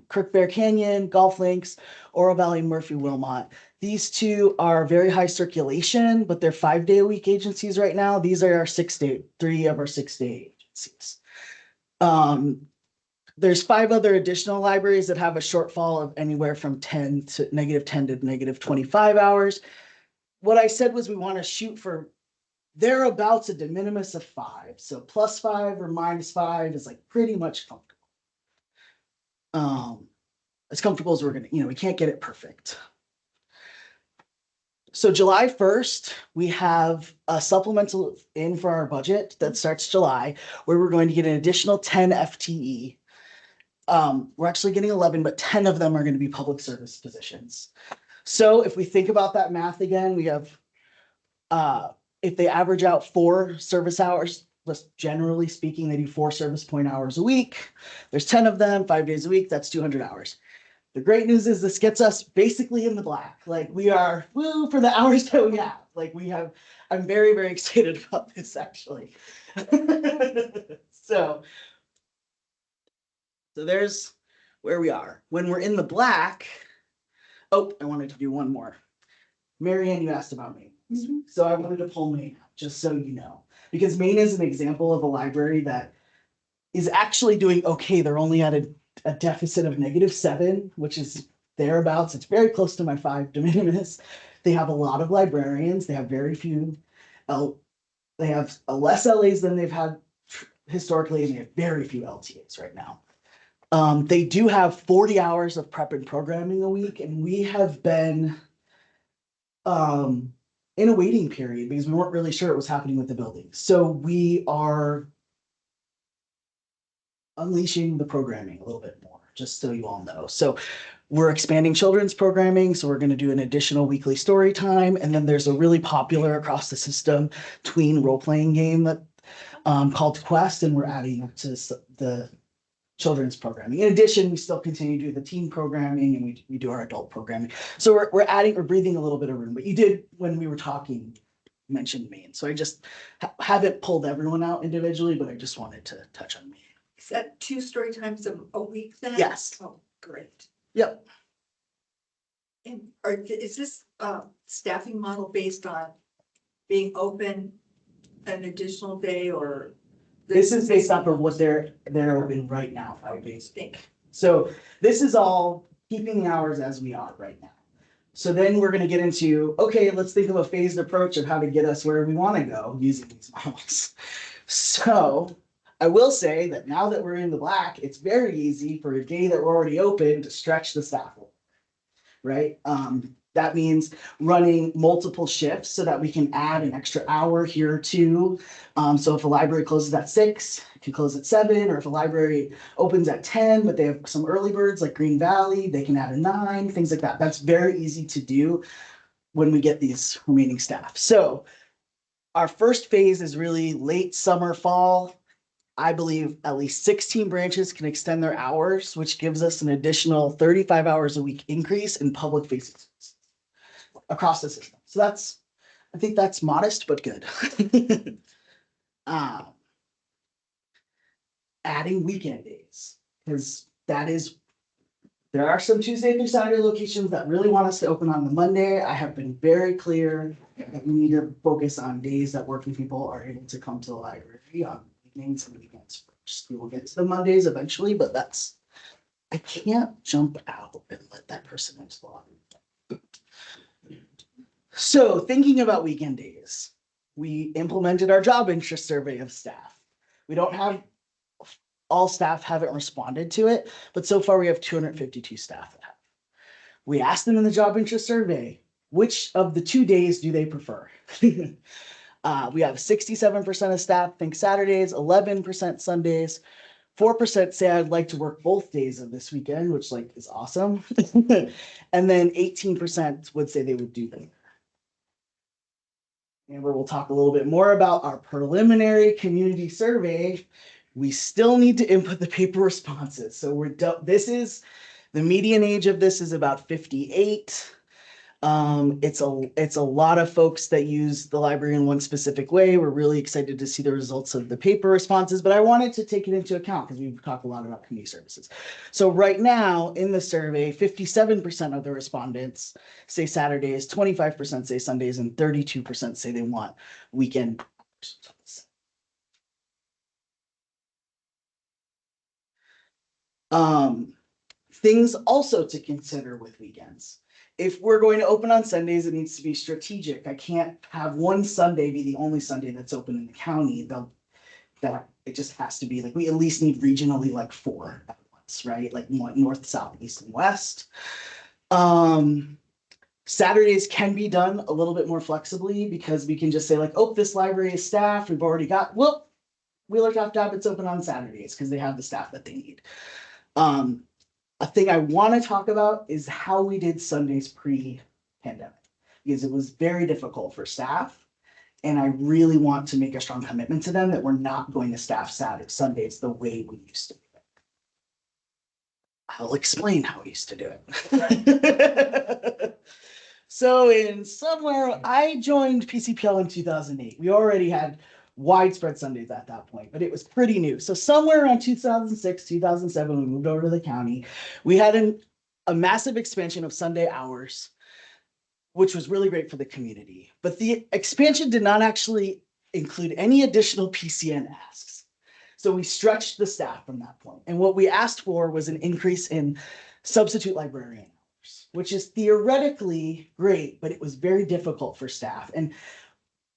Speaker 13: Kirk Bear Canyon, Golf Links, Oro Valley, Murphy, Wilmot. These 2 are very high circulation, but they're 5-day-a-week agencies right now. These are our 3 of our 6-day agencies. There's 5 other additional libraries that have a shortfall of anywhere from -10 to -25 hours. What I said was we want to shoot for thereabouts a de minimis of 5. So +5 or -5 is like pretty much comfortable. As comfortable as we're gonna, we can't get it perfect. So July 1st, we have a supplemental in for our budget that starts July, where we're going to get an additional 10 FTE. We're actually getting 11, but 10 of them are going to be public service positions. So if we think about that math again, we have, if they average out 4 service hours, generally speaking, they do 4 service point hours a week. There's 10 of them, 5 days a week, that's 200 hours. The great news is this gets us basically in the black. Like we are, woo, for the hours that we have. Like I'm very, very excited about this actually. So there's where we are. When we're in the black, oh, I wanted to do one more. Marianne, you asked about Maine. Mm-hmm. So I wanted to pull Maine out, just so you know. Because Maine is an example of a library that is actually doing okay. They're only at a deficit of -7, which is thereabouts. It's very close to my 5 de minimis. They have a lot of librarians. They have very few. They have less LAs than they've had historically, and they have very few LTAs right now. They do have 40 hours of prep and programming a week, and we have been in a waiting period because we weren't really sure what was happening with the building. So we are unleashing the programming a little bit more, just so you all know. So we're expanding children's programming. So we're going to do an additional weekly story time. And then there's a really popular across the system tween role-playing game that called Quest, and we're adding it to the children's programming. In addition, we still continue to do the teen programming, and we do our adult programming. So we're breathing a little bit of room, but you did, when we were talking, mention Maine. So I just haven't pulled everyone out individually, but I just wanted to touch on Maine.
Speaker 6: Is that 2 story times a week then?
Speaker 13: Yes.
Speaker 6: Oh, great.
Speaker 13: Yep.
Speaker 6: And is this staffing model based on being open an additional day, or?
Speaker 13: This is based off of what they're open right now, 5 days a week. So this is all keeping the hours as we are right now. So then we're going to get into, okay, let's think of a phased approach of how to get us where we want to go using these models. So I will say that now that we're in the black, it's very easy for a day that we're already open to stretch the staff, right? That means running multiple shifts so that we can add an extra hour here or two. So if a library closes at 6, it can close at 7, or if a library opens at 10, but they have some early birds like Green Valley, they can add a 9, things like that. That's very easy to do when we get these remaining staff. So our first phase is really late summer, fall. I believe at least 16 branches can extend their hours, which gives us an additional 35 hours a week increase in public facing services across the system. So I think that's modest, but good. Adding weekend days, because there are some Tuesday through Saturday locations that really want us to open on the Monday. I have been very clear that we need to focus on days that working people are able to come to the library on evenings and weekends first. We will get to the Mondays eventually, but I can't jump out and let that person explode. So thinking about weekend days, we implemented our job interest survey of staff. We don't have all staff haven't responded to it, but so far we have 252 staff that have. We asked them in the job interest survey, which of the 2 days do they prefer? We have 67% of staff think Saturdays, 11% Sundays, 4% say I'd like to work both days of this weekend, which is awesome. And then 18% would say they would do them. And we'll talk a little bit more about our preliminary community survey. We still need to input the paper responses. So this is the median age of this is about 58. It's a lot of folks that use the library in one specific way. We're really excited to see the results of the paper responses, but I wanted to take it into account because we've talked a lot about community services. So right now in the survey, 57% of the respondents say Saturdays, 25% say Sundays, and 32% say they want weekend. Things also to consider with weekends. If we're going to open on Sundays, it needs to be strategic. I can't have one Sunday be the only Sunday that's open in the county. That it just has to be we at least need regionally 4 at once, right? North, south, east, and west. Saturdays can be done a little bit more flexibly because we can just say oh, this library is staffed. We've already got, Wheeler Draft App, it's open on Saturdays because they have the staff that they need. A thing I want to talk about is how we did Sundays pre-pandemic, because it was very difficult for staff. And I really want to make a strong commitment to them that we're not going to staff Sundays the way we used to do it. I'll explain how we used to do it. So I joined PCPL in 2008. We already had widespread Sundays at that point, but it was pretty new. So somewhere around 2006, 2007, we moved over to the county. We had a massive expansion of Sunday hours, which was really great for the community. But the expansion did not actually include any additional PCN asks. So we stretched the staff from that point. And what we asked for was an increase in substitute librarian hours, which is theoretically great, but it was very difficult for staff. And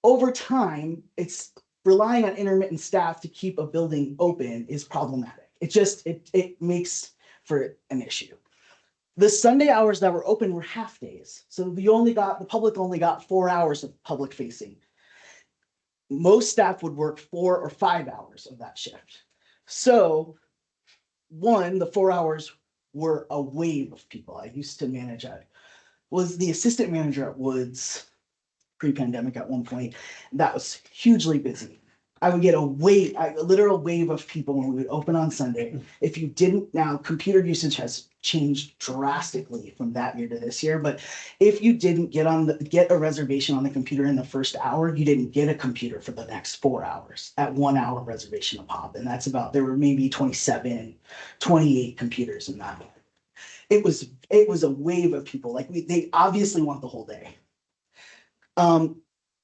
Speaker 13: over time, it's relying on intermittent staff to keep a building open is problematic. It makes for an issue. The Sunday hours that were open were half days. So the public only got 4 hours of public facing. Most staff would work 4 or 5 hours of that shift. So the 4 hours were a wave of people. I used to manage was the assistant manager at Woods pre-pandemic at one point. That was hugely busy. I would get a literal wave of people when we would open on Sunday. If you didn't, now computer usage has changed drastically from that year to this year, but if you didn't get a reservation on the computer in the first hour, you didn't get a computer for the next 4 hours at 1 hour reservation a pop. And there were maybe 27, 28 computers in that. It was a wave of people. They obviously want the whole day.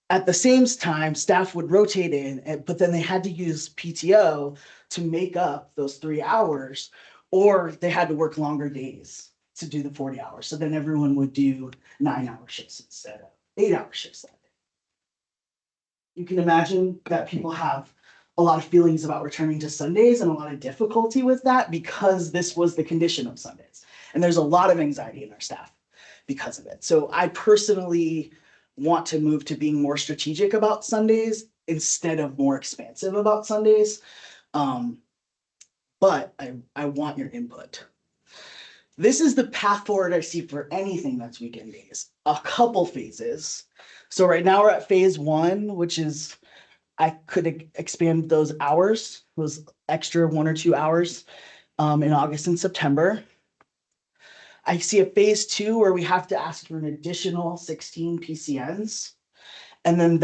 Speaker 13: At the same time, staff would rotate in, but then they had to use PTO to make up those 3 hours, or they had to work longer days to do the 40 hours. So then everyone would do 9-hour shifts instead of 8-hour shifts that day. You can imagine that people have a lot of feelings about returning to Sundays and a lot of difficulty with that because this was the condition of Sundays. And there's a lot of anxiety in our staff because of it. So I personally want to move to being more strategic about Sundays instead of more expansive about Sundays. But I want your input. This is the path forward I see for anything that's weekend days. A couple phases. So right now we're at phase 1, which is I could expand those hours, those extra 1 or 2 hours in August and September. I see a phase 2 where we have to ask for an additional 16 PCNs. And then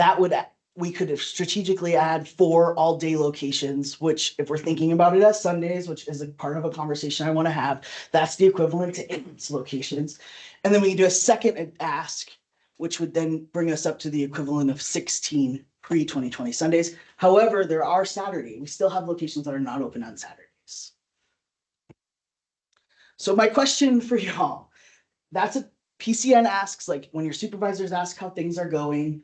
Speaker 13: we could strategically add 4 all-day locations, which if we're thinking about it as Sundays, which is a part of a conversation I want to have, that's the equivalent to 8 locations. And then we can do a second ask, which would then bring us up to the equivalent of 16 pre-2020 Sundays. However, there are Saturdays. We still have locations that are not open on Saturdays. So my question for y'all, that's a PCN asks, like when your supervisors ask how things are going,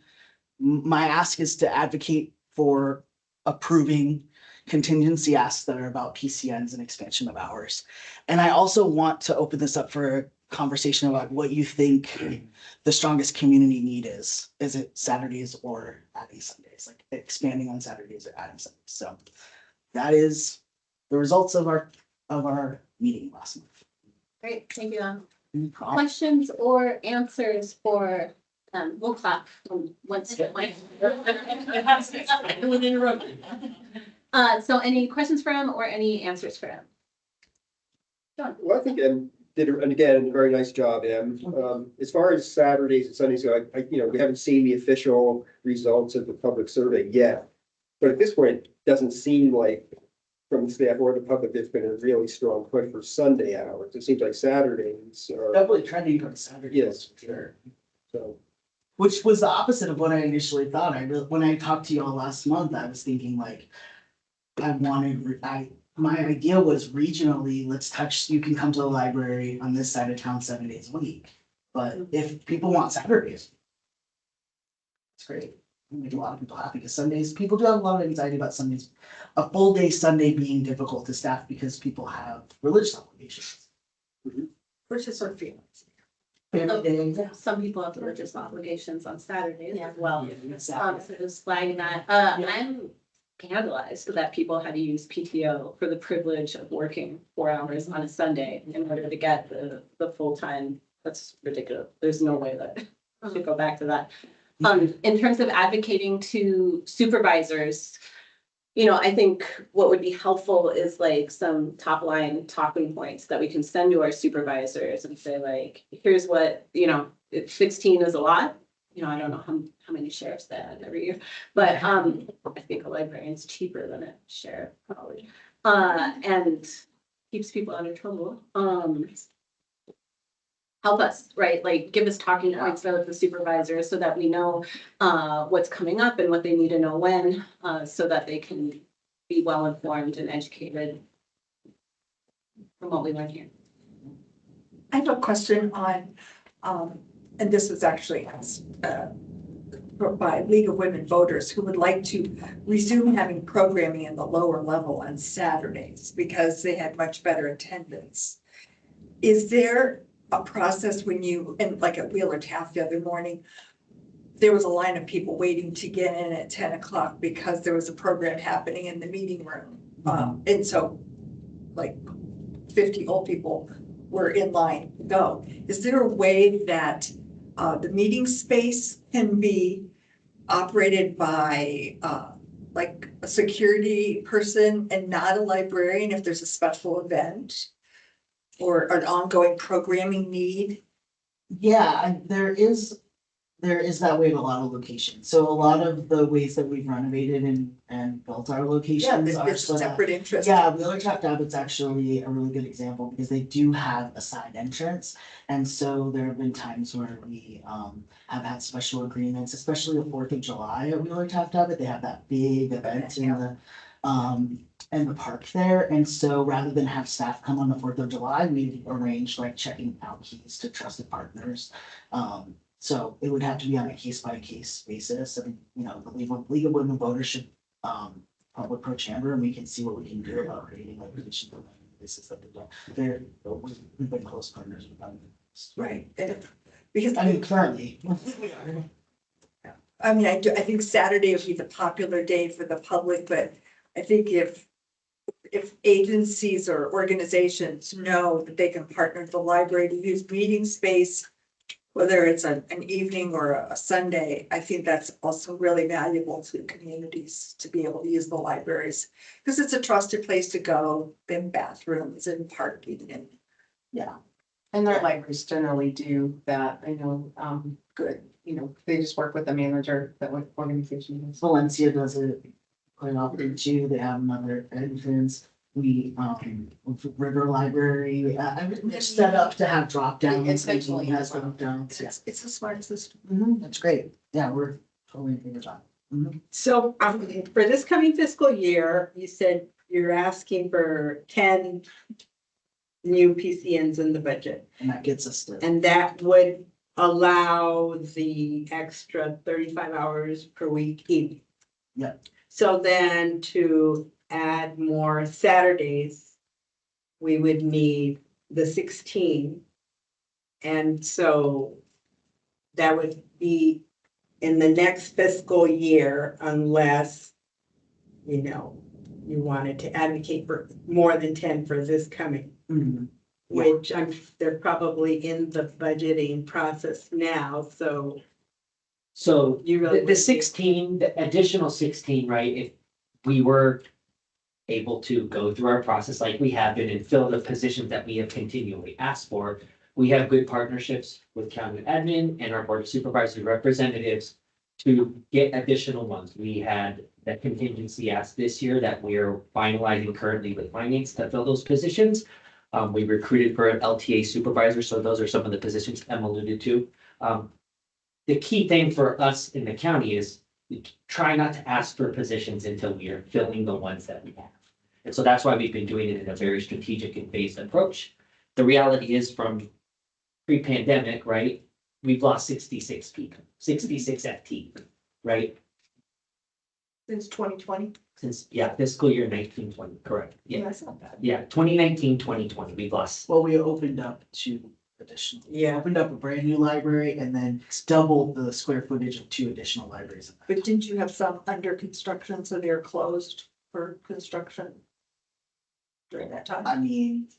Speaker 13: my ask is to advocate for approving contingency asks that are about PCNs and expansion of hours. And I also want to open this up for a conversation about what you think the strongest community need is. Is it Saturdays or adding Sundays, like expanding on Saturdays or adding Sundays? So that is the results of our meeting last month.
Speaker 1: Great, thank you. Questions or answers for, we'll clap once. So any questions for him or any answers for him? John?
Speaker 3: Well, I think Em did, and again, a very nice job, Em. As far as Saturdays and Sundays go, we haven't seen the official results of the public survey yet. But at this point, it doesn't seem like from the staff or the public, there's been a really strong push for Sunday hours. It seems like Saturdays are.
Speaker 13: Definitely trending towards Saturdays.
Speaker 3: Yes.
Speaker 13: Sure.
Speaker 3: So.
Speaker 13: Which was the opposite of what I initially thought. When I talked to y'all last month, I was thinking like, my idea was regionally, you can come to the library on this side of town 7 days a week. But if people want Saturdays, it's great. It'll make a lot of people happy because Sundays, people do have a lot of anxiety about Sundays. A full day Sunday being difficult to staff because people have religious obligations.
Speaker 6: Which are feelings.
Speaker 13: Family day.
Speaker 1: Some people have religious obligations on Saturdays as well.
Speaker 13: Exactly.
Speaker 1: So just flagging that, I'm scandalized that people had to use PTO for the privilege of working 4 hours on a Sunday in order to get the full-time. That's ridiculous. There's no way that I should go back to that. In terms of advocating to supervisors, I think what would be helpful is like some top line talking points that we can send to our supervisors and say like, here's what, 16 is a lot. I don't know how many sheriffs they have every year, but I think a librarian's cheaper than a sheriff probably. And keeps people out of trouble. Help us, right? Like give us talking points with the supervisors so that we know what's coming up and what they need to know when, so that they can be well informed and educated from what we learn here.
Speaker 6: I have a question on, and this was actually asked by League of Women Voters who would like to resume having programming in the lower level on Saturdays because they had much better attendance. Is there a process when and like at Wheeler Taft the other morning, there was a line of people waiting to get in at 10 o'clock because there was a program happening in the meeting room. And so like 50 old people were in line to go. Is there a way that the meeting space can be operated by like a security person and not a librarian if there's a special event? Or an ongoing programming need?
Speaker 13: Yeah, there is that way in a lot of locations. So a lot of the ways that we've renovated and built our locations are
Speaker 6: there's
Speaker 13: so that-
Speaker 6: separate interest.
Speaker 13: Yeah, Wheeler Taft Abbott's actually a really good example because they do have a side entrance. And so there have been times where we have had special agreements, especially the 4th of July at Wheeler Taft Abbott. They have that big event in the park there. And so rather than have staff come on the 4th of July, we've arranged like checking out keys to trusted partners. So it would have to be on a case by case basis. And, the League of Women Voters should public pro chamber and we can see what we can do about creating like position for basis that we've been close partners with them.
Speaker 6: Right. Because
Speaker 13: I mean, currently.
Speaker 6: I mean, I think Saturday would be the popular day for the public, but I think if agencies or organizations know that they can partner with the library to use meeting space, whether it's an evening or a Sunday, I think that's also really valuable to communities to be able to use the libraries. Because it's a trusted place to go, in bathrooms and parking and, yeah.
Speaker 12: And their libraries generally do that. I know, good, you know, they just work with the manager that what organization is.
Speaker 13: Valencia does it quite often too. They have another entrance. We, with River Library, they're set up to have drop downs.
Speaker 12: Essentially,
Speaker 13: Has drop downs. Yeah.
Speaker 6: It's a smart system.
Speaker 13: That's great. Yeah, we're totally in favor of that.
Speaker 11: So for this coming fiscal year, you said you're asking for 10 new PCNs in the budget.
Speaker 13: And that gets us there.
Speaker 11: And that would allow the extra 35 hours per week evening.
Speaker 13: Yeah.
Speaker 11: So then to add more Saturdays, we would need the 16. And so that would be in the next fiscal year unless, you know, you wanted to advocate for more than 10 for this coming.
Speaker 13: Mhm.
Speaker 11: Which they're probably in the budgeting process now, so
Speaker 2: So
Speaker 11: you really.
Speaker 2: the 16, the additional 16, right, if we were able to go through our process like we have been and fill the positions that we have continually asked for, we have good partnerships with county admin and our board of supervisory representatives to get additional ones. We had that contingency asked this year that we are finalizing currently with finance to fill those positions. We recruited for an LTA supervisor, so those are some of the positions Em alluded to. The key thing for us in the county is we try not to ask for positions until we are filling the ones that we have. And so that's why we've been doing it in a very strategic and phased approach. The reality is from pre-pandemic, right? We've lost 66 people, 66 FT, right?
Speaker 6: Since 2020.
Speaker 2: Since, yeah, fiscal year 1920, correct. Yeah,
Speaker 6: That's not bad.
Speaker 2: yeah, 2019, 2020, we've lost.
Speaker 13: Well, we opened up two additional.
Speaker 11: Yeah.
Speaker 13: Opened up a brand new library and then doubled the square footage of two additional libraries.
Speaker 6: But didn't you have some under construction, so they're closed for construction during that time?
Speaker 13: I mean,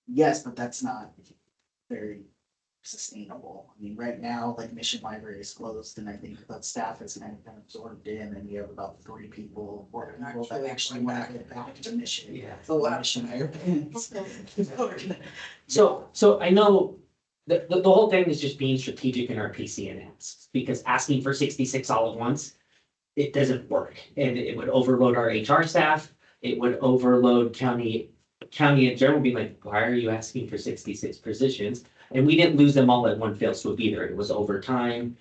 Speaker 13: yes, but that's not very sustainable. I mean, right now, like Mission Library is closed and I think that staff is kind of absorbed in and we have about 3 people, 4 people that actually want to get back to Mission.
Speaker 2: Yeah.
Speaker 13: The Mission Library.
Speaker 2: So I know the whole thing is just being strategic in our PCNs, because asking for 66 all at once, it doesn't work. And it would overload our HR staff, it would overload county in general, being like, why are you asking for 66 positions? And we didn't lose them all at one fell swoop either. It was over time,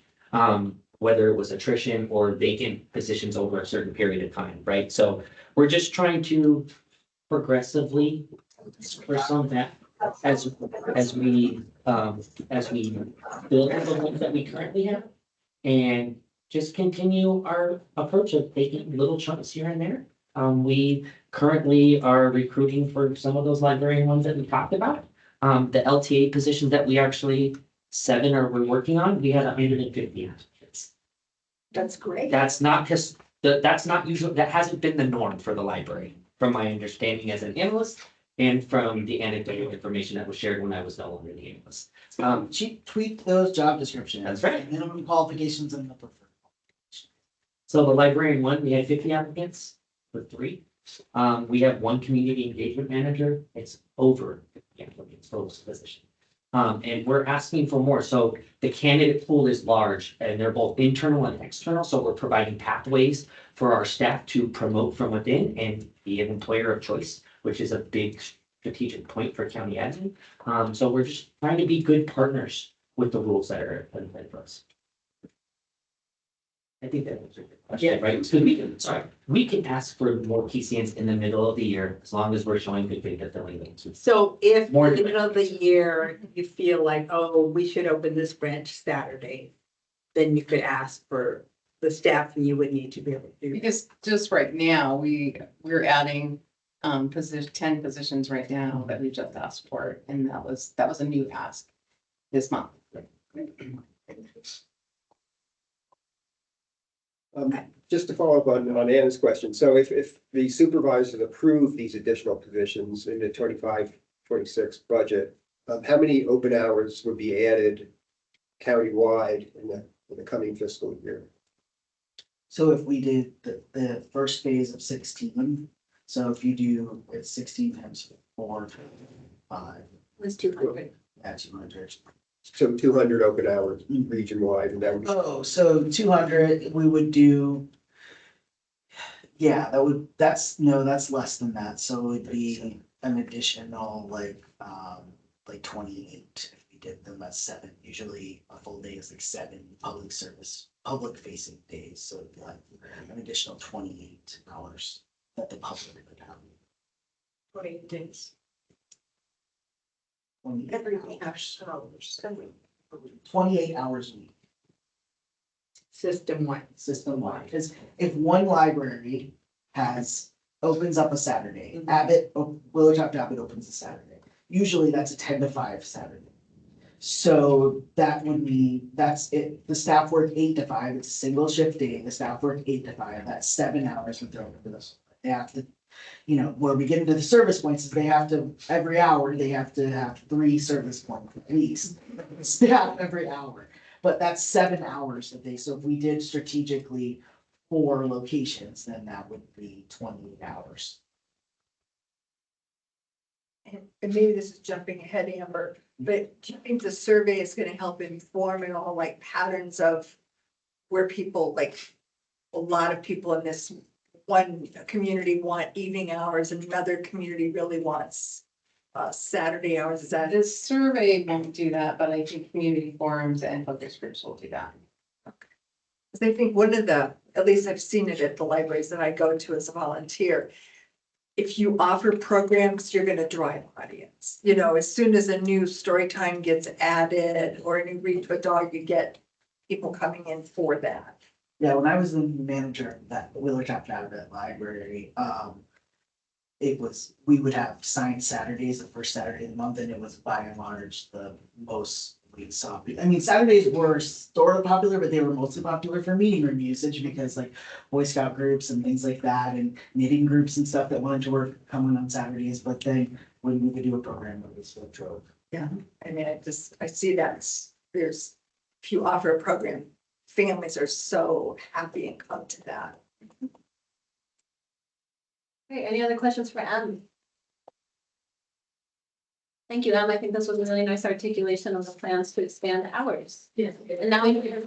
Speaker 2: whether it was attrition or vacant positions over a certain period of time, right? So we're just trying to progressively, for some of that, as we build the ones that we currently have, and just continue our approach of taking little chunks here and there. We currently are recruiting for some of those librarian ones that we talked about. The LTA positions that we actually, 7 we're working on, we had 150 applicants.
Speaker 6: That's great.
Speaker 2: That's not that's not usual, that hasn't been the norm for the library, from my understanding as an analyst and from the anecdotal information that was shared when I was no longer the analyst.
Speaker 13: She tweaked those job descriptions.
Speaker 2: That's right.
Speaker 13: Minimum qualifications and the preferred.
Speaker 2: So the librarian one, we had 50 applicants for 3. We have 1 community engagement manager. It's over 50 applicants for this position. And we're asking for more. So the candidate pool is large and they're both internal and external. So we're providing pathways for our staff to promote from within and be an employer of choice, which is a big strategic point for county admin. So we're just trying to be good partners with the rules that are in place for us. I think that answered the question, right? So we can ask for more PCNs in the middle of the year, as long as we're showing good faith at filling them.
Speaker 11: So if
Speaker 2: More
Speaker 11: in the middle of the year, you feel like, oh, we should open this branch Saturday, then you could ask for the staff and you would need to be able to do.
Speaker 12: Because just right now, we're adding 10 positions right now that we just asked for, and that was a new ask.
Speaker 13: this month.
Speaker 3: Just to follow up on Anna's question, so if the supervisors approve these additional positions in the 25-26 budget, how many open hours would be added countywide in the coming fiscal year?
Speaker 13: So if we did the first phase of 16, so if you do it's 16 times 4, 5,
Speaker 1: Was 200.
Speaker 13: that's 200.
Speaker 3: So 200 open hours region-wide, and that would be.
Speaker 13: Oh, so 200, we would do. Yeah, that's less than that, so it would be an additional like 28 if we did them at 7. Usually a full day is like 7 public facing days, so it'd be like an additional 28 hours that the public would have.
Speaker 11: 28 days.
Speaker 13: 28
Speaker 11: Every
Speaker 13: hours.
Speaker 11: hours.
Speaker 13: 28 hours a week.
Speaker 11: System-wide.
Speaker 13: System-wide, because if one library opens up a Saturday, Abbott, Willowtop to Abbott opens a Saturday. Usually that's a 10 to 5 Saturday. So that would mean, that's it, the staff work 8 to 5, it's a single shift day, the staff work 8 to 5, that's 7 hours with thrown for this. They have to, where we get into the service points is they have to, every hour, they have to have 3 service points at least. Staff every hour, but that's 7 hours a day, so if we did strategically 4 locations, then that would be 28 hours.
Speaker 6: And maybe this is jumping ahead, Amber, but do you think the survey is gonna help inform and all like patterns of where people, like, a lot of people in this one community want evening hours and another community really wants Saturday hours? Is that?
Speaker 12: The survey won't do that, but I think community forums and focus groups will do that.
Speaker 6: Because I think one of the, at least I've seen it at the libraries that I go to as a volunteer. If you offer programs, you're gonna draw an audience. As soon as a new story time gets added or a new read to a dog, you get people coming in for that.
Speaker 13: Yeah, when I was the manager of that Willowtop Abbott Library, we would have signed Saturdays, the first Saturday of the month, and it was by and large the most we saw. I mean, Saturdays were sort of popular, but they were mostly popular for meeting room usage because like Boy Scout groups and things like that, and knitting groups and stuff that wanted to work coming on Saturdays. But then when we could do a program, it was what drove.
Speaker 6: Yeah, I mean, I see that if you offer a program, families are so happy and come to that.
Speaker 1: Okay, any other questions for Em? Thank you, Em. I think this was a really nice articulation of the plans to expand hours.
Speaker 6: Yeah.
Speaker 1: And now we.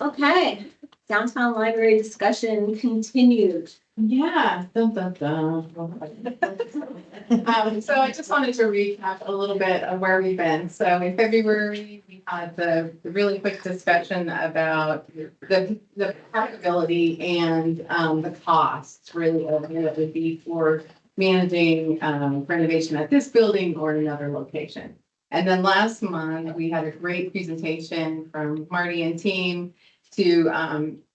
Speaker 1: Okay, downtown library discussion continued.
Speaker 12: Yeah. Dun, dun, dun. So I just wanted to recap a little bit of where we've been. So in February, we had the really quick discussion about the practicability and the costs really of what it would be for managing renovation at this building or another location. And then last month, we had a great presentation from Marty and team to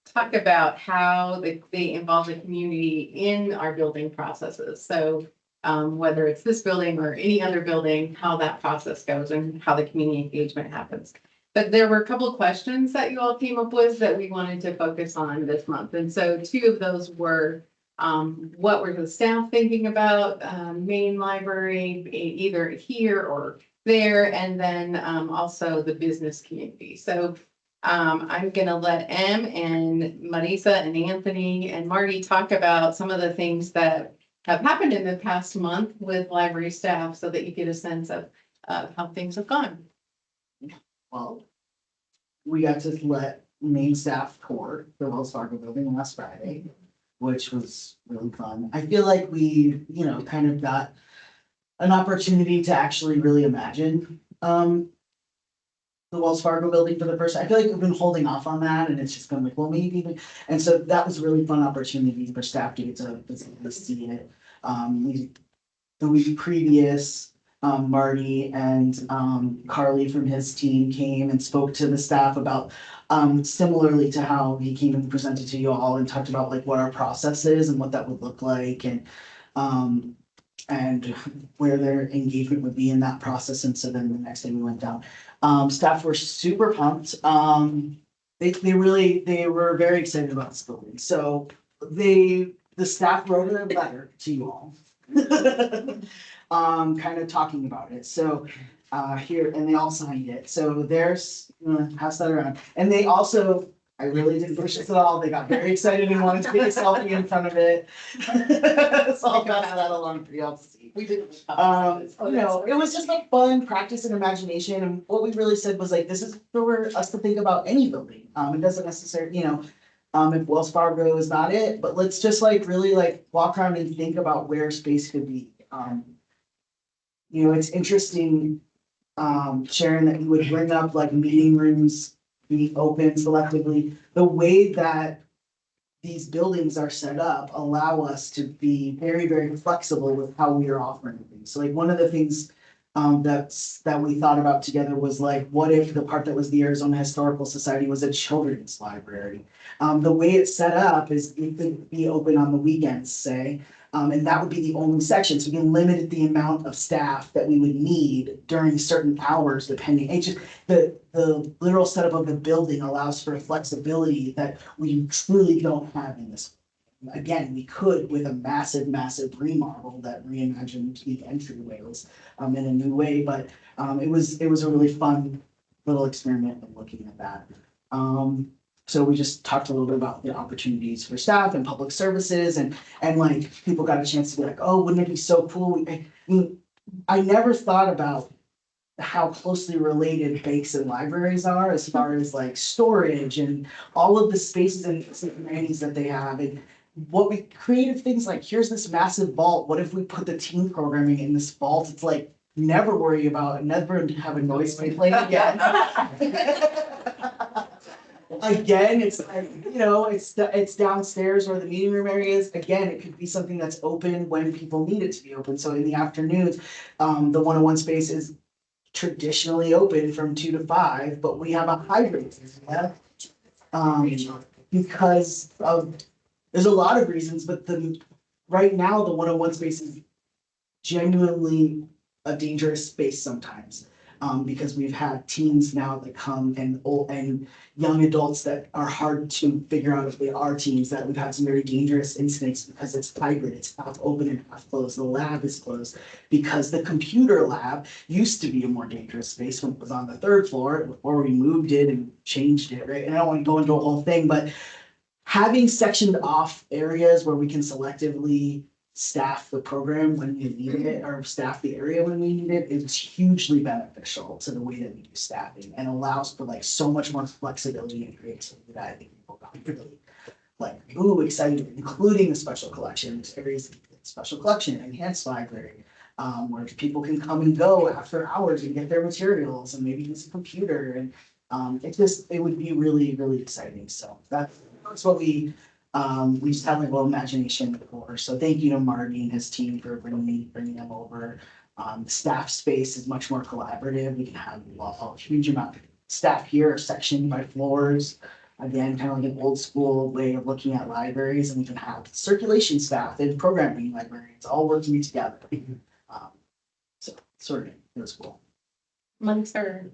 Speaker 12: talk about how they involve the community in our building processes. So whether it's this building or any other building, how that process goes and how the community engagement happens. But there were a couple of questions that you all came up with that we wanted to focus on this month. And so 2 of those were, what were the staff thinking about main library, either here or there, and then also the business community. So I'm gonna let Em and Marisa and Anthony and Marty talk about some of the things that have happened in the past month with library staff so that you get a sense of how things have gone.
Speaker 13: Well, we got to let main staff tour the Wells Fargo building last Friday, which was really fun. I feel like we, kind of got an opportunity to actually really imagine the Wells Fargo building for the first. I feel like we've been holding off on that, and it's just been like, well, maybe. And so that was a really fun opportunity for staff to get to see it. The week previous, Marty and Carly from his team came and spoke to the staff about similarly to how he came and presented to you all and talked about like what our process is and what that would look like. And and where their engagement would be in that process. And so then the next day we went down. Staff were super pumped. They were very excited about this building. So the staff wrote a letter to you all. Kind of talking about it. So here, and they all signed it. So there's, pass that around. And they also, I really didn't push this at all. They got very excited and wanted to get a selfie in front of it. So I'll pass that along for y'all to see.
Speaker 5: We didn't.
Speaker 13: It was just like fun practice and imagination. And what we really said was like, this is for us to think about any building. It doesn't necessarily, if Wells Fargo is not it, but let's just like really like walk around and think about where space could be. It's interesting, Sharon, that you would bring up like meeting rooms being open selectively. The way that these buildings are set up allow us to be very, very flexible with how we are offering things. So like one of the things that we thought about together was like, what if the part that was the Arizona Historical Society was a children's library? The way it's set up is it could be open on the weekends, say, and that would be the only section. So we can limit the amount of staff that we would need during certain hours, depending. It's just the literal setup of the building allows for flexibility that we truly don't have in this. Again, we could with a massive, massive remodel that reimagined the entryways in a new way, but it was a really fun little experiment of looking at that. So we just talked a little bit about the opportunities for staff and public services and like people got a chance to be like, oh, wouldn't it be so cool? I never thought about how closely related banks and libraries are as far as like storage and all of the spaces and amenities that they have. And what we created things like, here's this massive vault. What if we put the teen programming in this vault? It's like, never worry about it, never have a noise complaint again. Again, it's like, it's downstairs where the meeting room area is. Again, it could be something that's open when people need it to be open. So in the afternoons, the 101 space is traditionally open from 2 to 5, but we have a hybrid. Because of, there's a lot of reasons, but right now the 101 space is genuinely a dangerous space sometimes. Because we've had teens now that come and young adults that are hard to figure out if they are teens, that we've had some very dangerous incidents because it's hybrid, it's half open and half closed. The lab is closed because the computer lab used to be a more dangerous space when it was on the 3rd floor before we moved it and changed it, right? And I don't want to go into a whole thing, but having sectioned off areas where we can selectively staff the program when we need it, or staff the area when we need it, is hugely beneficial to the way that we do staffing and allows for like so much more flexibility and creativity that I think people got really like, ooh, excited, including the special collections, areas, special collection, enhanced library, where people can come and go after hours and get their materials and maybe use a computer. And it would be really, really exciting. So that's what we just have a little imagination for. So thank you to Marty and his team for bringing them over. The staff space is much more collaborative. We can have a huge amount of staff here, sectioned by floors. Again, kind of like an old school way of looking at libraries, and we can have circulation staff and programming librarians all working together. So sort of, it was cool.
Speaker 1: Munster,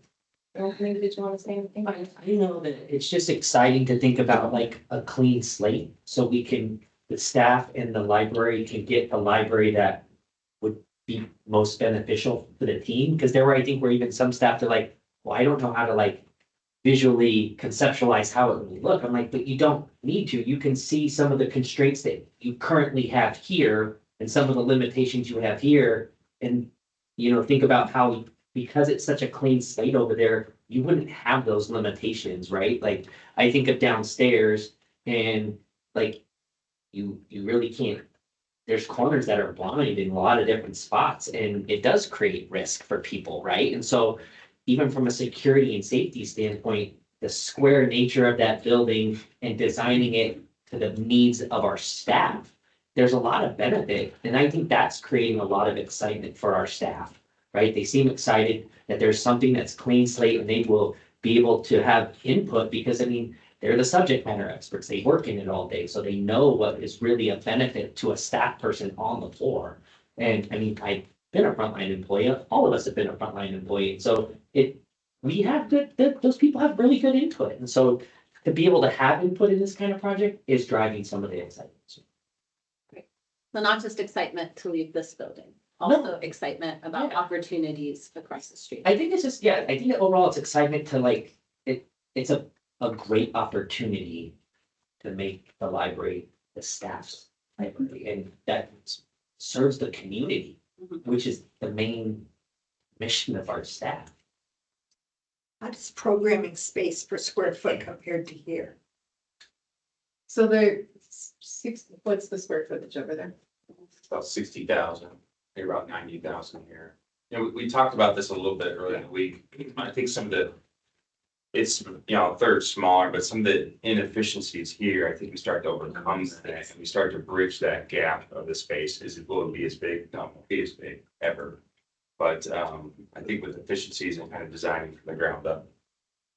Speaker 1: Anthony, did you want to say anything?
Speaker 2: I know that it's just exciting to think about like a clean slate, so the staff and the library can get the library that would be most beneficial for the team. Because I think where even some staff are like, well, I don't know how to like visually conceptualize how it would look. I'm like, but you don't need to. You can see some of the constraints that you currently have here and some of the limitations you have here, and think about how, because it's such a clean slate over there, you wouldn't have those limitations, right? Like, I think of downstairs and like, you really can't, there's corners that are blind in a lot of different spots, and it does create risk for people, right? And so even from a security and safety standpoint, the square nature of that building and designing it to the needs of our staff, there's a lot of benefit. And I think that's creating a lot of excitement for our staff. Right? They seem excited that there's something that's clean slate and they will be able to have input because, they're the subject matter experts. They work in it all day. So they know what is really a benefit to a staff person on the floor. And I mean, I've been a frontline employee, all of us have been a frontline employee, and so we have those people have really good input, and so to be able to have input in this kind of project is driving some of the excitement.
Speaker 1: So not just excitement to leave this building, also excitement about opportunities across the street.
Speaker 2: I think it's just, yeah, I think that overall it's excitement to like, it's a great opportunity to make the library the staff's library, and that serves the community, which is the main mission of our staff.
Speaker 6: How does programming space per square foot compared to here?
Speaker 12: So what's the square footage over there?
Speaker 14: About 60,000, maybe about 90,000 here. And we talked about this a little bit earlier in the week. I think some of the, it's, a third smaller, but some of the inefficiencies here, I think we start to overcome that, and we start to bridge that gap of the space. Will it be as big? No, it won't be as big ever. But I think with efficiencies and kind of designing from the ground up,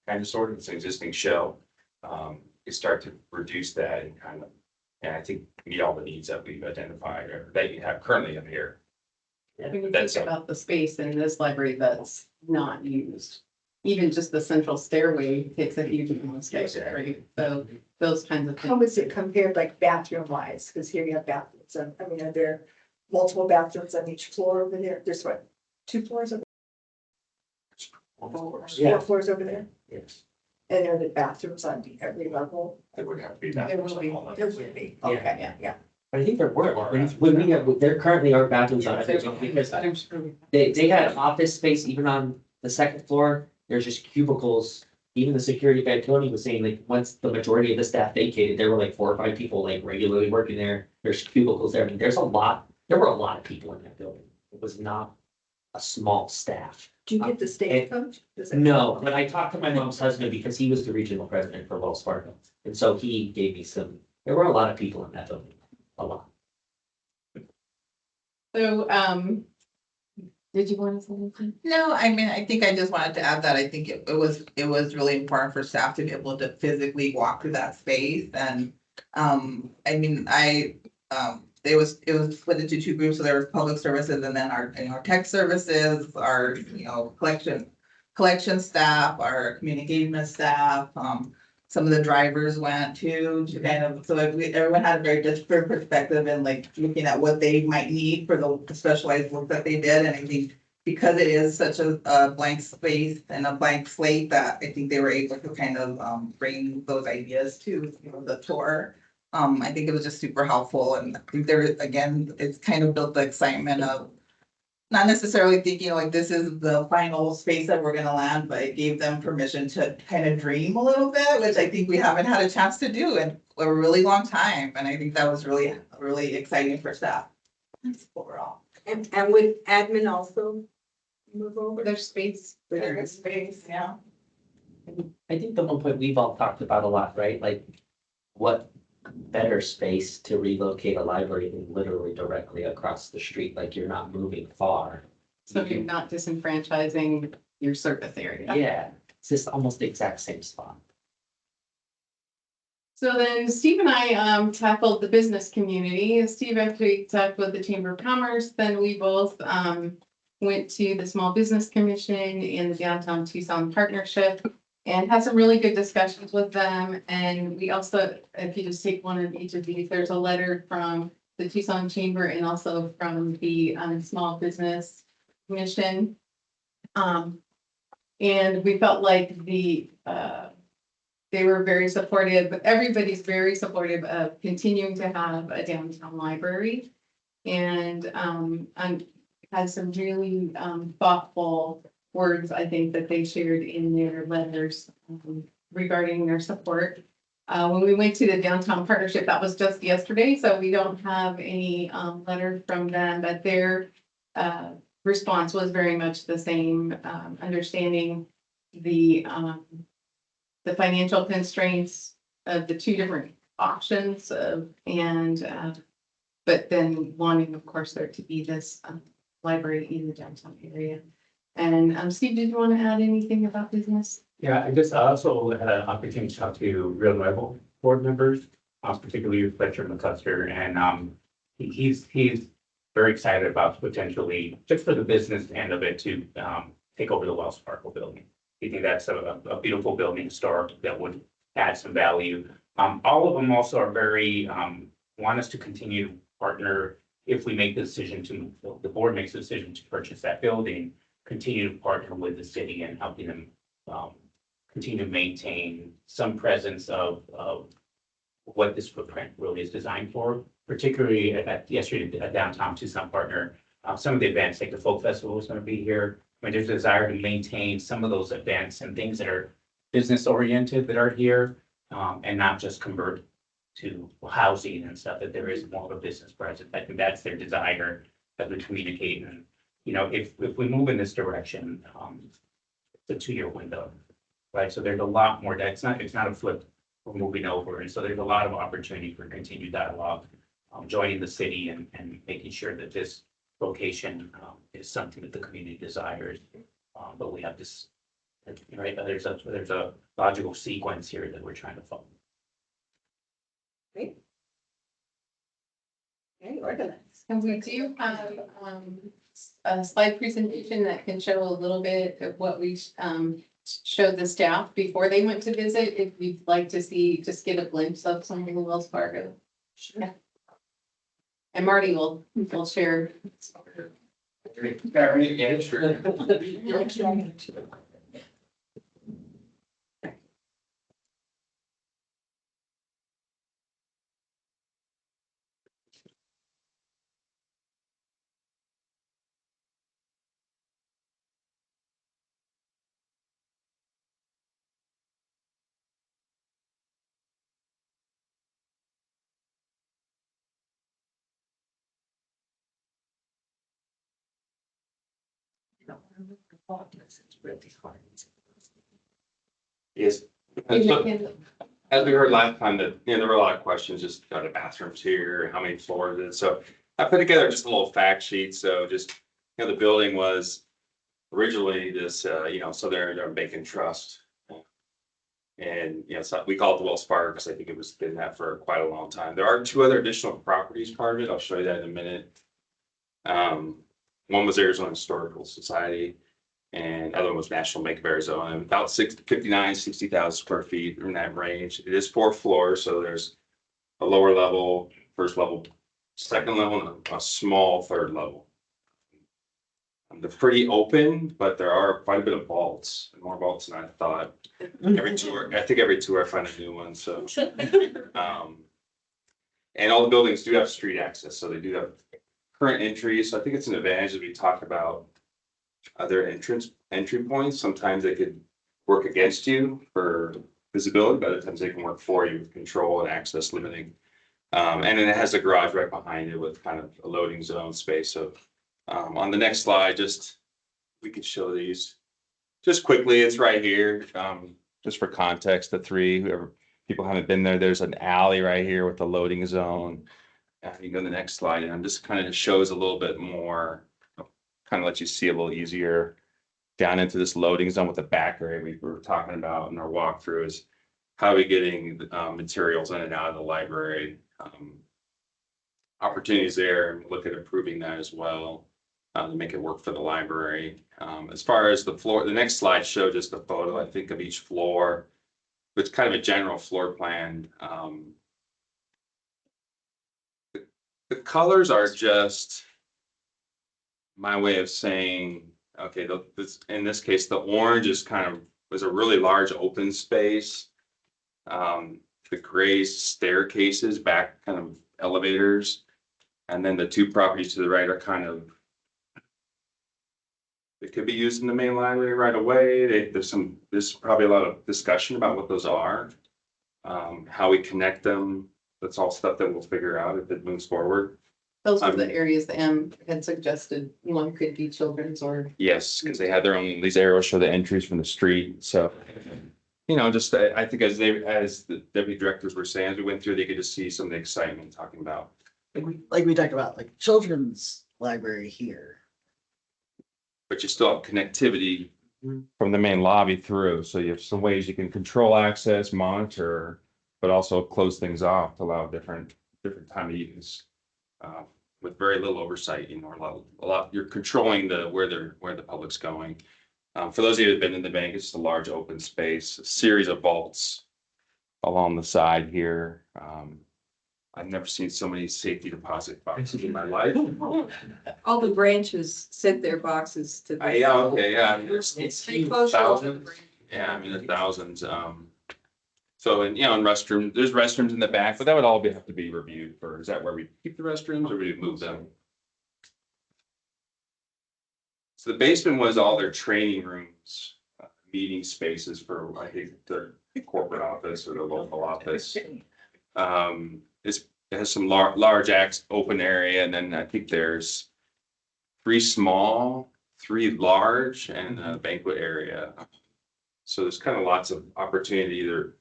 Speaker 14: kind of sort of, it's an existing shell, you start to reduce that and I think meet all the needs that we've identified or that you have currently in here.
Speaker 12: When you think about the space in this library that's not used, even just the central stairway takes a huge amount of space, right? So those kinds of
Speaker 6: How
Speaker 12: things.
Speaker 6: is it compared like bathroom wise? Because here you have bathrooms, and I mean, are there multiple bathrooms on each floor over there? There's what, 2 floors over? Four floors over there?
Speaker 2: Yes.
Speaker 6: And are the bathrooms on every level?
Speaker 14: There would have to be.
Speaker 6: There will be, there will be, okay, yeah.
Speaker 2: But I think there were, when we have, there currently are bathrooms on every level, because they had office space even on the second floor, there's just cubicles. Even the security guy, Tony, was saying, like, once the majority of the staff vacated, there were like 4 or 5 people like regularly working there. There's cubicles there. I mean, there were a lot of people in that building. It was not a small staff.
Speaker 6: Do you get the stagecoach?
Speaker 2: No, but I talked to my mom's husband because he was the regional president for Wells Fargo. And so he gave me there were a lot of people in that building, a lot.
Speaker 12: So, did you want to say anything?
Speaker 15: No, I mean, I think I just wanted to add that I think it was really important for staff to be able to physically walk through that space and, I mean, it was split into 2 groups, so there was public services and then our tech services, our, collection staff, our communication staff, some of the drivers went to kind of, so everyone had a very different perspective and like looking at what they might need for the specialized work that they did. And I think because it is such a blank space and a blank slate that I think they were able to kind of bring those ideas to the tour. I think it was just super helpful, and I think again, it's kind of built the excitement of not necessarily thinking like this is the final space that we're gonna land, but it gave them permission to kind of dream a little bit, which I think we haven't had a chance to do in a really long time. And I think that was really, really exciting for staff overall.
Speaker 11: And would admin also move over?
Speaker 12: There's space.
Speaker 6: There's space, yeah.
Speaker 2: I think the one point we've all talked about a lot, right? Like, what better space to relocate a library than literally directly across the street, like you're not moving far.
Speaker 12: So you're not disenfranchising your service area.
Speaker 2: Yeah, it's just almost the exact same spot.
Speaker 12: So then Steve and I tackled the business community. Steve actually talked with the Chamber of Commerce, then we both went to the Small Business Commission and the Downtown Tucson Partnership and had some really good discussions with them. And we also, if you just take one of each of these, there's a letter from the Tucson Chamber and also from the Small Business Commission. And we felt like they were very supportive, but everybody's very supportive of continuing to have a downtown library. And had some really thoughtful words, I think, that they shared in their letters regarding their support. When we went to the Downtown Partnership, that was just yesterday, so we don't have any letter from them, but their response was very much the same, understanding the financial constraints of the 2 different options but then wanting, of course, there to be this library in the downtown area. And Steve, did you want to add anything about business?
Speaker 16: Yeah, I just also had an opportunity to talk to Real Nuevo board members, particularly Fletcher McCusker, and he's very excited about potentially, just for the business end of it, to take over the Wells Fargo building. We think that's a beautiful building, historic, that would add some value. All of them also are very, want us to continue to partner if we make the decision to, the board makes the decision to purchase that building, continue to partner with the city and helping them continue to maintain some presence of what this footprint really is designed for, particularly yesterday at downtown Tucson partner. Some of the events, like the folk festival is going to be here. I mean, there's a desire to maintain some of those events and things that are business oriented that are here, and not just convert to housing and stuff, that there is more of a business presence. I think that's their desire as we communicate. And, you know, if we move in this direction, it's a 2-year window, right? So there's a lot more that it's not a flip, we're moving over. And so there's a lot of opportunity for continued dialogue, joining the city and making sure that this location is something that the community desires. But we have this, right, there's a logical sequence here that we're trying to follow.
Speaker 11: Great. Very organized.
Speaker 12: And we do have a slide presentation that can show a little bit of what we showed the staff before they went to visit. If you'd like to see, just get a glimpse of some of the Wells Fargo. Sure. Yeah. And Marty will share.
Speaker 14: Yes. As we heard last time, that, you know, there were a lot of questions, just are the bathrooms here, how many floors is it? So I put together just a little fact sheet. So just, you know, the building was originally this, you know, Southern Bacon Trust. And, you know, so we call it the Wells Fargo because I think it was been that for quite a long time. There are 2 other additional properties part of it. I'll show you that in a minute. One was Arizona Historical Society, and other one was National Bank of Arizona. About 60,000 square feet in that range. It is 4 floors, so there's a lower level, first level, second level, and a small third level. They're pretty open, but there are quite a bit of vaults, more vaults than I thought. Every tour, I think every tour I find a new one. So, and all the buildings do have street access, so they do have current entry. So I think it's an advantage as we talk about other entry points. Sometimes they could work against you for visibility, but other times they can work for you with control and access limiting. And then it has a garage right behind it with kind of a loading zone space. So on the next slide, just we could show these just quickly. It's right here. Just for context, the 3, whoever people haven't been there, there's an alley right here with the loading zone. You can go to the next slide, and just kind of shows a little bit more, kind of let you see a little easier down into this loading zone with the back area we were talking about in our walkthrough is how are we getting materials in and out of the library. Opportunities there, and look at improving that as well to make it work for the library. As far as the floor, the next slide showed just a photo, I think, of each floor. It's kind of a general floor plan. The colors are just my way of saying, okay, in this case, the orange is kind of was a really large open space. The gray staircases, back kind of elevators, and then the 2 properties to the right are kind of, it could be used in the main library right away. There's probably a lot of discussion about what those are, how we connect them. That's all stuff that we'll figure out if it moves forward.
Speaker 12: Those are the areas that Em had suggested. One could be children's or.
Speaker 14: Yes, because they had their own, these arrows show the entries from the street. So, you know, just I think as the deputy directors were saying, as we went through, they could just see some of the excitement talking about.
Speaker 13: Like we talked about, like children's library here.
Speaker 14: But you still have connectivity from the main lobby through. So you have some ways you can control access, monitor, but also close things off to allow different time of use. with very little oversight, a lot, you're controlling where the public's going. For those of you who've been in the bank, it's just a large open space, a series of vaults along the side here. I've never seen so many safety deposit boxes in my life.
Speaker 10: All the branches sent their boxes to.
Speaker 14: Yeah, okay, yeah, it's
Speaker 10: They closed all the
Speaker 14: thousands. Yeah, I mean, the thousands. So, and in restroom, there's restrooms in the back, but that would all have to be reviewed is that where we keep the restrooms or we move them? So the basement was all their training rooms, meeting spaces for, I think, the corporate office or the local office. It has some large open area, and then I think there's 3 small, 3 large, and a banquet area. So there's kind of lots of opportunity to either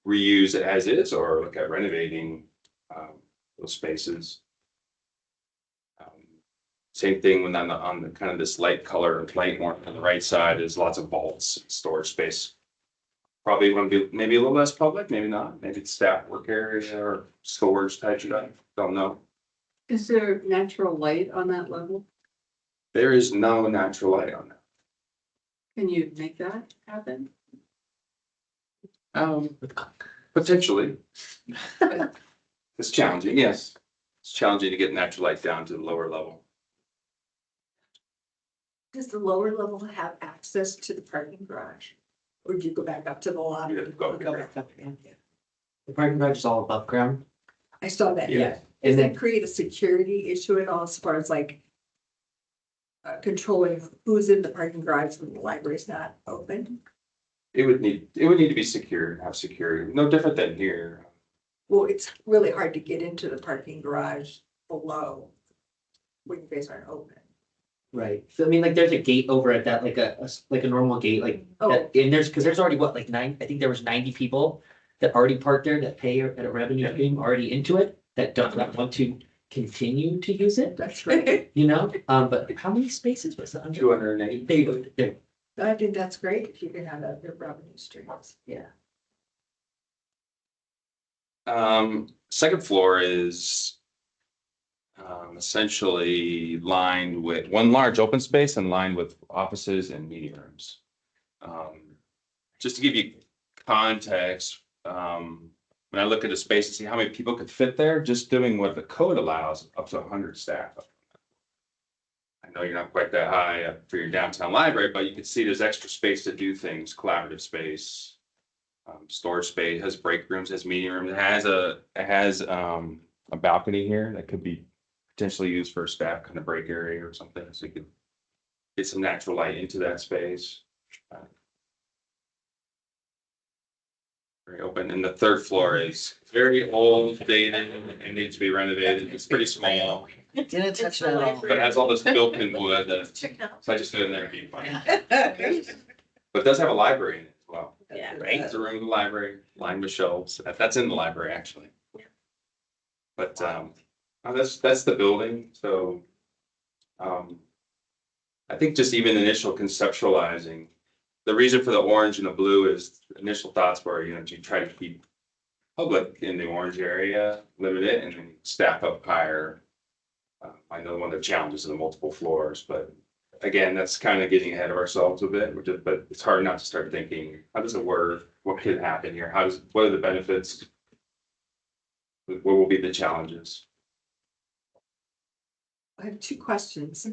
Speaker 14: reuse it as is or look at renovating those spaces. Same thing when on the kind of this light color light more on the right side is lots of vaults, storage space. Probably want to be maybe a little less public, maybe not. Maybe it's staff work area or storage type stuff. Don't know.
Speaker 10: Is there natural light on that level?
Speaker 14: There is no natural light on that.
Speaker 10: Can you make that happen?
Speaker 14: Potentially. It's challenging, yes. It's challenging to get natural light down to the lower level.
Speaker 6: Does the lower level have access to the parking garage? Or do you go back up to the lobby?
Speaker 14: You have to go
Speaker 6: back up again?
Speaker 2: The parking garage is all above ground.
Speaker 6: I saw that,
Speaker 14: Yeah.
Speaker 6: yeah.
Speaker 2: And
Speaker 6: Does
Speaker 2: then
Speaker 6: that create a security issue at all as far as like controlling who's in the parking garage when the library's not open?
Speaker 14: It would need to be secured, have security, no different than here.
Speaker 6: Well, it's really hard to get into the parking garage below when you guys aren't open.
Speaker 2: Right. So I mean, like there's a gate over at that, like a normal gate, like that, and there's already what, like 9, I think there was 90 people that already parked there that pay at a revenue stream already into it that don't want to continue to use it.
Speaker 6: That's right.
Speaker 2: But how many spaces was it?
Speaker 14: 280.
Speaker 2: There.
Speaker 6: I think that's great if you can have that revenue streams.
Speaker 2: Yeah.
Speaker 14: Second floor is essentially lined with one large open space and lined with offices and meeting rooms. Just to give you context, when I look at a space and see how many people could fit there, just doing what the code allows, up to 100 staff. I know you're not quite that high for your downtown library, but you can see there's extra space to do things, collaborative space, storage space, has break rooms, has meeting rooms. It has a balcony here that could be potentially used for a staff kind of break area or something, so you could get some natural light into that space. Very open, and the third floor is very old, dated, and needs to be renovated. It's pretty small,
Speaker 13: Didn't touch that at all.
Speaker 14: but it has all this built-in wood. So I just stood in there and be fine. But it does have a library in it as well.
Speaker 6: Yeah.
Speaker 14: Right, it's a room in the library, lined with shelves. That's in the library, actually. But that's the building, so I think just even initial conceptualizing, the reason for the orange and the blue is initial thoughts were, you try to keep public in the orange area, limit it, and then staff up higher. I know one of the challenges in the multiple floors, but again, that's kind of getting ahead of ourselves a bit, but it's hard not to start thinking, how does it work? What could happen here? What are the benefits? What will be the challenges?
Speaker 6: I have 2 questions.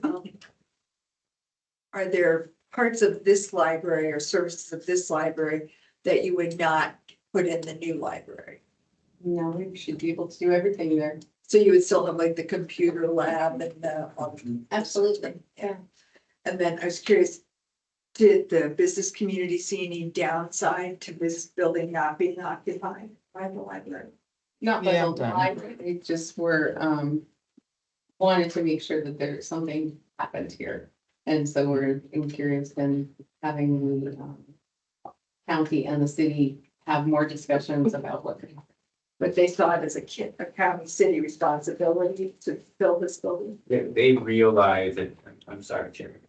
Speaker 6: Are there parts of this library or services of this library that you would not put in the new library?
Speaker 10: No, we should be able to do everything there.
Speaker 6: So you would still have like the computer lab and the.
Speaker 9: Absolutely.
Speaker 6: Yeah. And then I was curious, did the business community see any downside to this building not being occupied by the library?
Speaker 12: Not by the library, they just were, wanted to make sure that there's something happened here. And so we're curious in having the county and the city have more discussions about what could happen.
Speaker 6: But they saw it as a county city responsibility to fill this building.
Speaker 16: They realize that, I'm sorry, Chairman.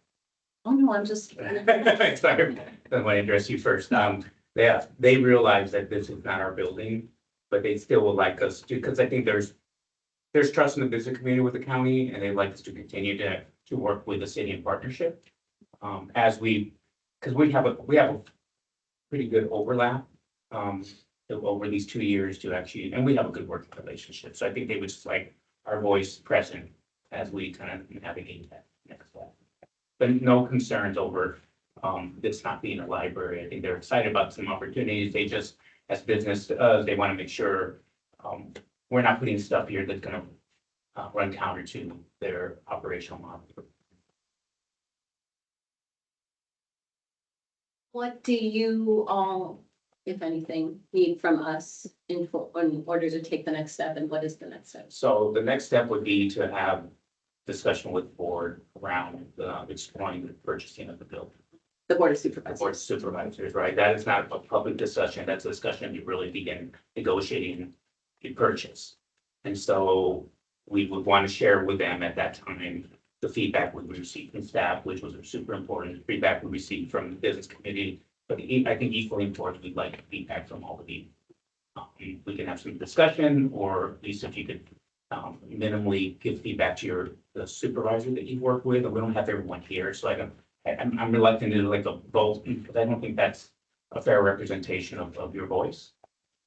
Speaker 1: Oh, no, I'm just.
Speaker 16: Sorry, I want to address you first. They realize that this is not our building, but they still would like us to, because I think there's there's trust in the business community with the county, and they'd like us to continue to work with the city in partnership. Because we have a pretty good overlap, over these 2 years to actually, and we have a good working relationship. So I think they would just like our voice present as we kind of navigate that next step. But no concerns over, this not being a library. I think they're excited about some opportunities. They just, as business, they want to make sure, we're not putting stuff here that's gonna, run counter to their operational model.
Speaker 1: What do you all, if anything, need from us in order to take the next step, and what is the next step?
Speaker 16: So the next step would be to have discussion with the board around, exploring the purchasing of the building.
Speaker 1: The Board of
Speaker 16: The
Speaker 1: Supervisors.
Speaker 16: board of supervisors, right? That is not a public discussion. That's a discussion to really begin negotiating the purchase. And so we would want to share with them at that time the feedback we received from staff, which was super important, the feedback we received from the business committee. But I think equally important, we'd like feedback from all of you. We can have some discussion, or at least if you could minimally give feedback to the supervisor that you've worked with, and we don't have everyone here, so I'm reluctant to do like a vote, because I don't think that's a fair representation of your voice.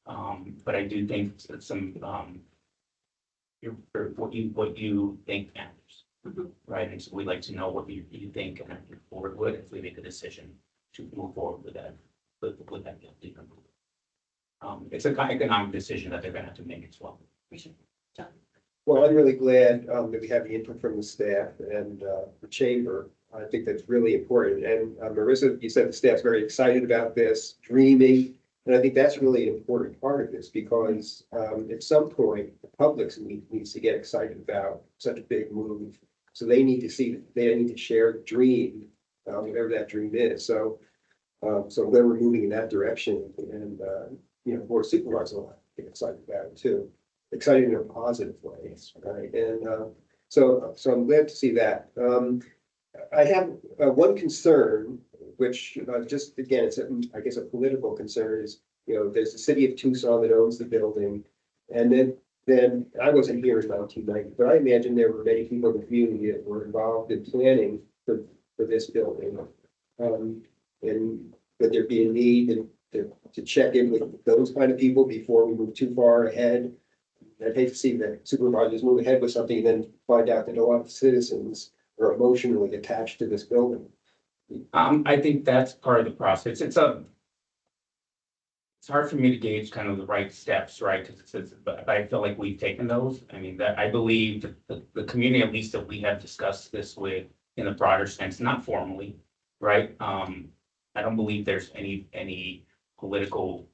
Speaker 16: But I do think that some, what you think matters, right? And so we'd like to know what you think and move forward with if we make a decision to move forward with that, with that building. It's an economic decision that they're gonna have to make as well.
Speaker 3: Well, I'm really glad that we have the input from the staff and the chamber. I think that's really important. And Marissa, you said the staff's very excited about this, dreaming. And I think that's really an important part of this, because at some point, the public needs to get excited about such a big move. So they need to share the dream, whatever that dream is. So then we're moving in that direction, and Board of Supervisors will get excited about it too. Excited in a positive way, right? And so I'm glad to see that. I have one concern, which just again, it's I guess a political concern, is there's the city of Tucson that owns the building, and then I wasn't here in 1990, but I imagine there were many people in the community that were involved in planning for this building, and would there be a need to check in with those kind of people before we move too far ahead? I'd hate to see the supervisors move ahead with something and then find out that a lot of citizens are emotionally attached to this building.
Speaker 16: I think that's part of the process. It's hard for me to gauge kind of the right steps, right? Because but I feel like we've taken those. I mean, that I believe the community, at least that we have discussed this with in a broader sense, not formally, right? I don't believe there's any political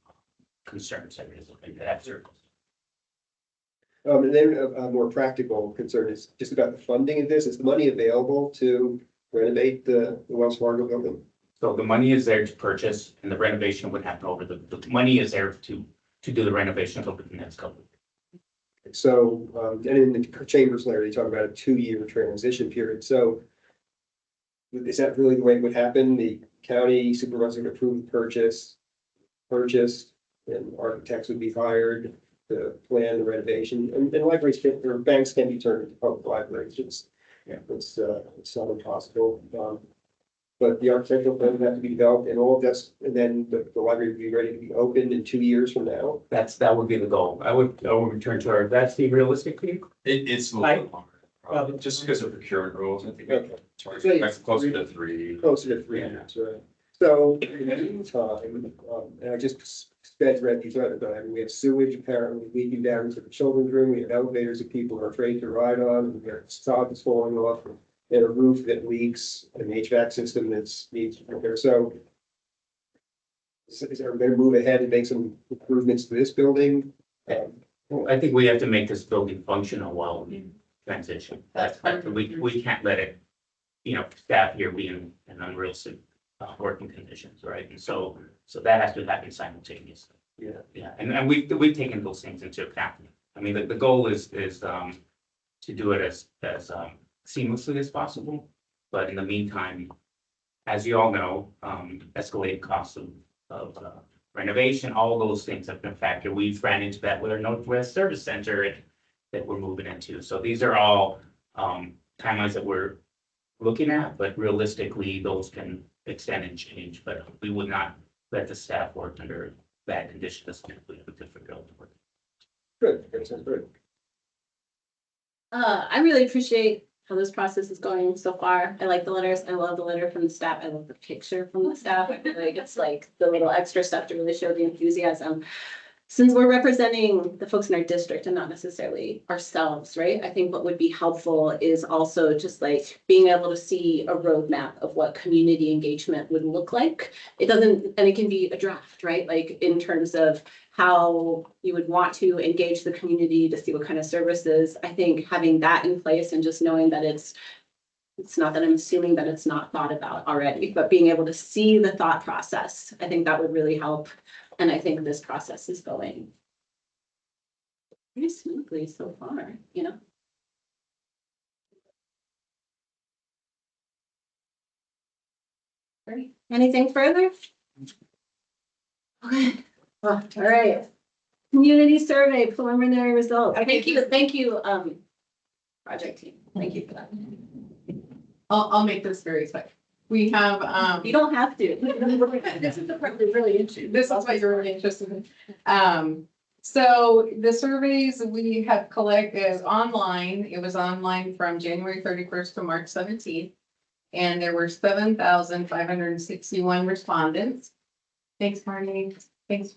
Speaker 16: concerns that is in that circle.
Speaker 3: And then a more practical concern is just about the funding of this. Is the money available to renovate the Wells Fargo building?
Speaker 16: So the money is there to purchase, and the renovation would happen over the money is there to do the renovations over the next couple of years.
Speaker 3: So, and in the chamber's letter, they talk about a 2-year transition period. So is that really the way it would happen? The county supervisor would approve the purchased, and architects would be hired to plan the renovation, and libraries or banks can be turned into public libraries. It's not impossible. But the architectural plan would have to be developed, and all of this, and then the library would be ready to be opened in 2 years from now.
Speaker 16: That would be the goal. I would return to that's the realistic view.
Speaker 14: It's a little bit longer, just because of procurement rules. I think that's closer to 3.
Speaker 3: Closer to 3 years, right? So in the meantime, and I just read these other, but I mean, we have sewage apparently leaking down into the children's room. We have elevators that people are afraid to ride on. We have sod that's falling off, and a roof that leaks, an HVAC system that needs repair. So is there going to move ahead and make some improvements to this building?
Speaker 16: Well, I think we have to make this building functional while we transition. We can't let it, staff here be in unrealistic working conditions, right? And so that has to happen simultaneously. Yeah. And we've taken those things into account. I mean, the goal is to do it as seamlessly as possible. But in the meantime, as you all know, escalated costs of renovation, all those things have been factored. We've ran into that with our Northwest Service Center, that we're moving into. So these are all timelines that we're looking at, but realistically, those can extend and change, but we would not let the staff work under bad conditions. Typically, it's difficult to work.
Speaker 3: Good, that sounds good.
Speaker 1: I really appreciate how this process is going so far. I like the letters. I love the letter from the staff. I love the picture from the staff. I feel like it's like the little extra stuff to really show the enthusiasm. Since we're representing the folks in our district and not necessarily ourselves, right? I think what would be helpful is also just like being able to see a roadmap of what community engagement would look like. It doesn't, and it can be a draft, right? Like in terms of how you would want to engage the community to see what kind of services. I think having that in place and just knowing that it's not that I'm assuming that it's not thought about already, but being able to see the thought process, I think that would really help. And I think this process is going pretty smoothly so far, you know? Great. Anything further? Okay. All right. Community survey preliminary results. Thank you, project team. Thank you for that.
Speaker 12: I'll make this very quick. We have,
Speaker 1: You don't have to. This is the part that's really interesting.
Speaker 12: this is what you're really interested in. So the surveys we have collected is online. It was online from January 31st to March 17th. And there were 7,561 respondents. Thanks, Marty. Thanks.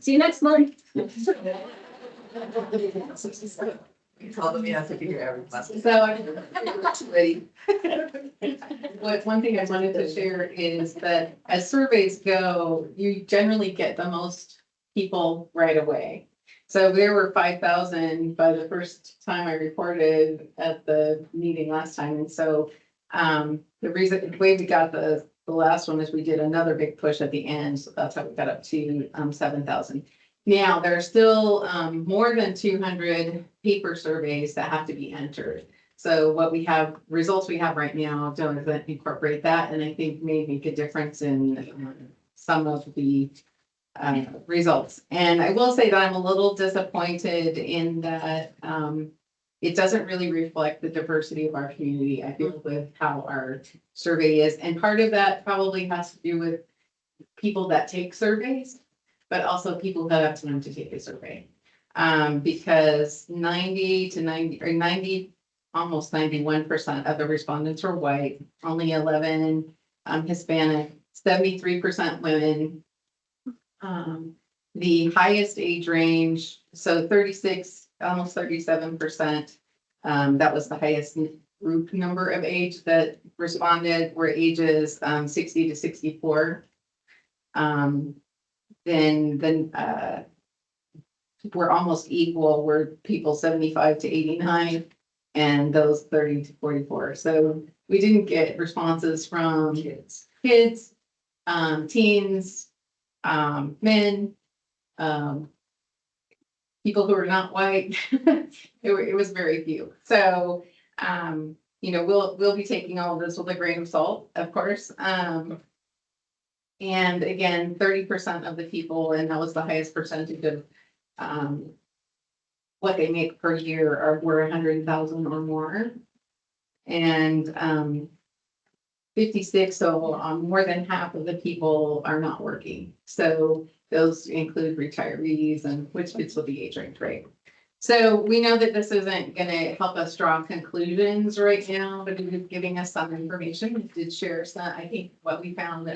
Speaker 1: See you next month.
Speaker 15: You told me I have to figure everything.
Speaker 12: So ready. One thing I wanted to share is that as surveys go, you generally get the most people right away. So there were 5,000 by the first time I reported at the meeting last time. And so the way we got the last one is we did another big push at the end. So that's how we got up to 7,000. Now, there are still more than 200 paper surveys that have to be entered. So what we have, results we have right now don't incorporate that, and I think may make a difference in some of the results. And I will say that I'm a little disappointed in that it doesn't really reflect the diversity of our community, I feel, with how our survey is. And part of that probably has to do with people that take surveys, but also people that have time to take a survey. Because 90, almost 91% of the respondents were white, only 11 Hispanic, 73% women. The highest age range, so 36, almost 37%. That was the highest group number of age that responded, were ages 60 to 64. Then we're almost equal, we're people 75 to 89 and those 30 to 44. So we didn't get responses from kids, teens, men, people who are not white. It was very few. So, you know, we'll be taking all of this with a grain of salt, of course. And again, 30% of the people, and that was the highest percentage of what they make per year were 100,000 or more. And 56, so more than half of the people are not working. So those include retirees, and which fits with the age range, right? So we know that this isn't going to help us draw conclusions right now, but it is giving us some information. We did share some. I think what we found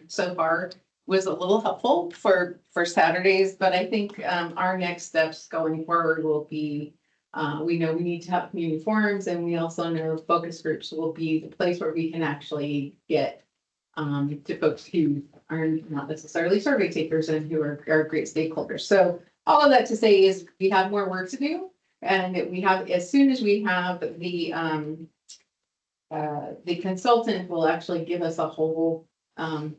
Speaker 12: so far was a little helpful for Saturdays, but I think our next steps going forward will be, we know we need to have community forums, and we also know focus groups will be the place where we can actually get to folks who are not necessarily survey takers and who are great stakeholders. So all of that to say is we have more work to do, and we have, as soon as we have the consultant will actually give us a whole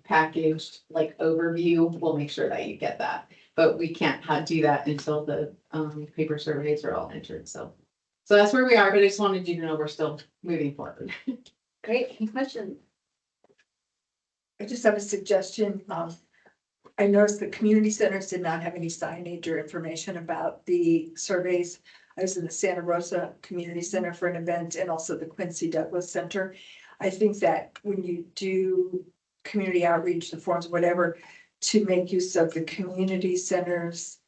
Speaker 12: packaged like overview. We'll make sure that you get that, but we can't do that until the paper surveys are all entered. So that's where we are, but I just wanted you to know we're still moving forward.
Speaker 1: Great. Any questions?
Speaker 6: I just have a suggestion. I noticed the community centers did not have any signage or information about the surveys. I was in the Santa Rosa Community Center for an event and also the Quincy Douglas Center. I think that when you do community outreach, the forums, whatever, to make use of the community centers,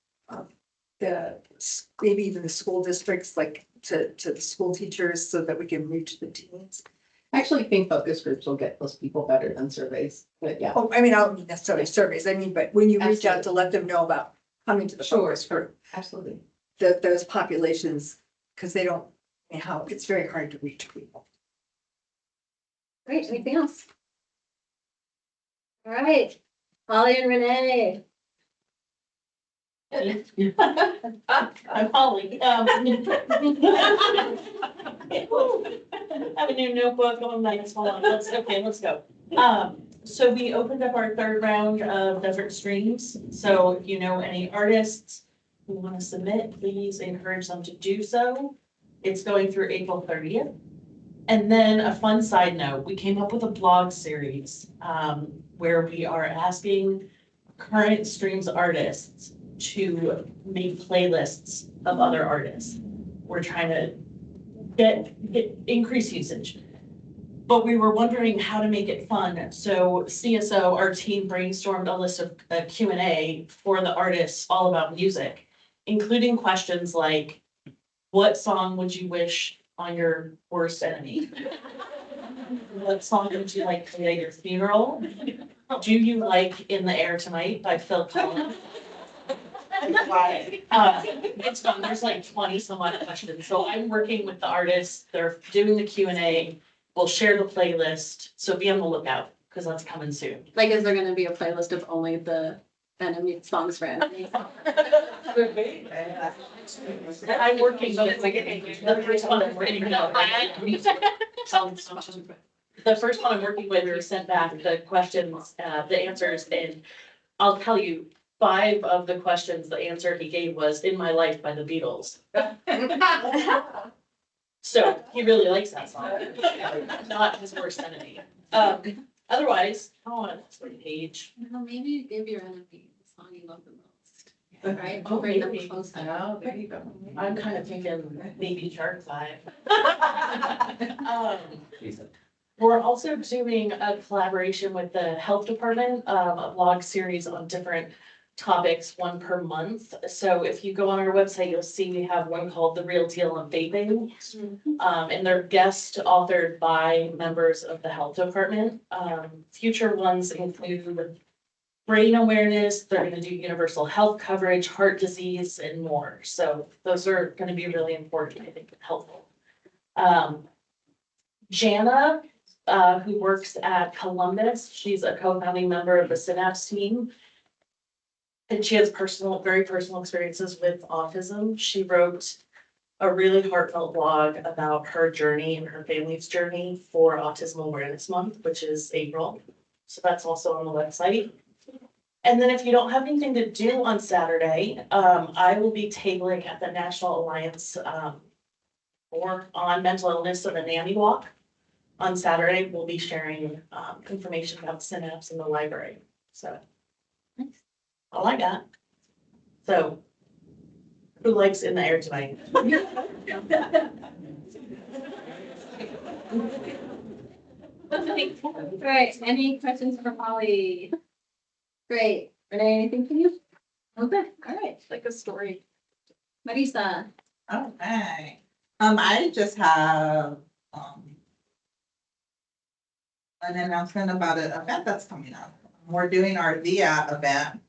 Speaker 6: maybe even the school districts, like to the school teachers so that we can reach the teens.
Speaker 12: I actually think focus groups will get those people better than surveys, but yeah.
Speaker 6: Oh, I mean, I don't mean necessarily surveys, I mean, but when you reach out to let them know about coming to the focus group,
Speaker 12: Absolutely.
Speaker 6: those populations, because they don't, how, it's very hard to reach people.
Speaker 1: Great, anything else? All right, Holly and Renee.
Speaker 5: I'm Holly. I have a new notebook on my phone. Let's go. So we opened up our third round of Desert Streams. So if you know any artists who want to submit, please encourage them to do so. It's going through April 30th. And then a fun side note, we came up with a blog series where we are asking current streams artists to make playlists of other artists. We're trying to get increase usage. But we were wondering how to make it fun. So CSO, our team, brainstormed a list of Q&A for the artists all about music, including questions like, what song would you wish on your worst enemy? What song would you like to play at your funeral? Do you like In the Air Tonight by Phil Collins? It's fun. There's like 20 some odd questions. So I'm working with the artists. They're doing the Q&A. We'll share the playlist. So be on the lookout because that's coming soon.
Speaker 1: Like, is there gonna be a playlist of only the enemy songs for enemy?
Speaker 5: I'm working with the first one I'm working with. The first one I'm working with, we sent back the questions, the answers, and I'll tell you, 5 of the questions, the answer he gave was In My Life by the Beatles. So he really likes that song, not his worst enemy. Otherwise, on the page.
Speaker 9: Well, maybe you give your enemy the song you love the most. Right?
Speaker 5: Oh,
Speaker 9: Bring them
Speaker 5: maybe.
Speaker 9: closer.
Speaker 5: Oh, there you go. I'm kind of thinking maybe Shark 5. We're also doing a collaboration with the health department, a blog series on different topics, one per month. So if you go on our website, you'll see we have one called The Real Deal on Vaping. And they're guest authored by members of the health department. Future ones include brain awareness, they're gonna do universal health coverage, heart disease, and more. So those are gonna be really important, I think, and helpful. Jana, who works at Columbus, she's a co-founding member of the Synapse team. And she has very personal experiences with autism. She wrote a really heartfelt blog about her journey and her family's journey for Autism Awareness Month, which is April. So that's also on the website. And then if you don't have anything to do on Saturday, I will be tabling at the National Alliance on Mental Illness of a NAMI Walk. On Saturday, we'll be sharing information about Synapse in the library. So all I got. So who likes In the Air Tonight?
Speaker 1: Right, any questions for Holly? Great, Renee, anything for you? Okay, all right,
Speaker 5: Like a story.
Speaker 1: Marisa.
Speaker 15: Okay. I just have, an announcement about an event that's coming up. We're doing our VIA event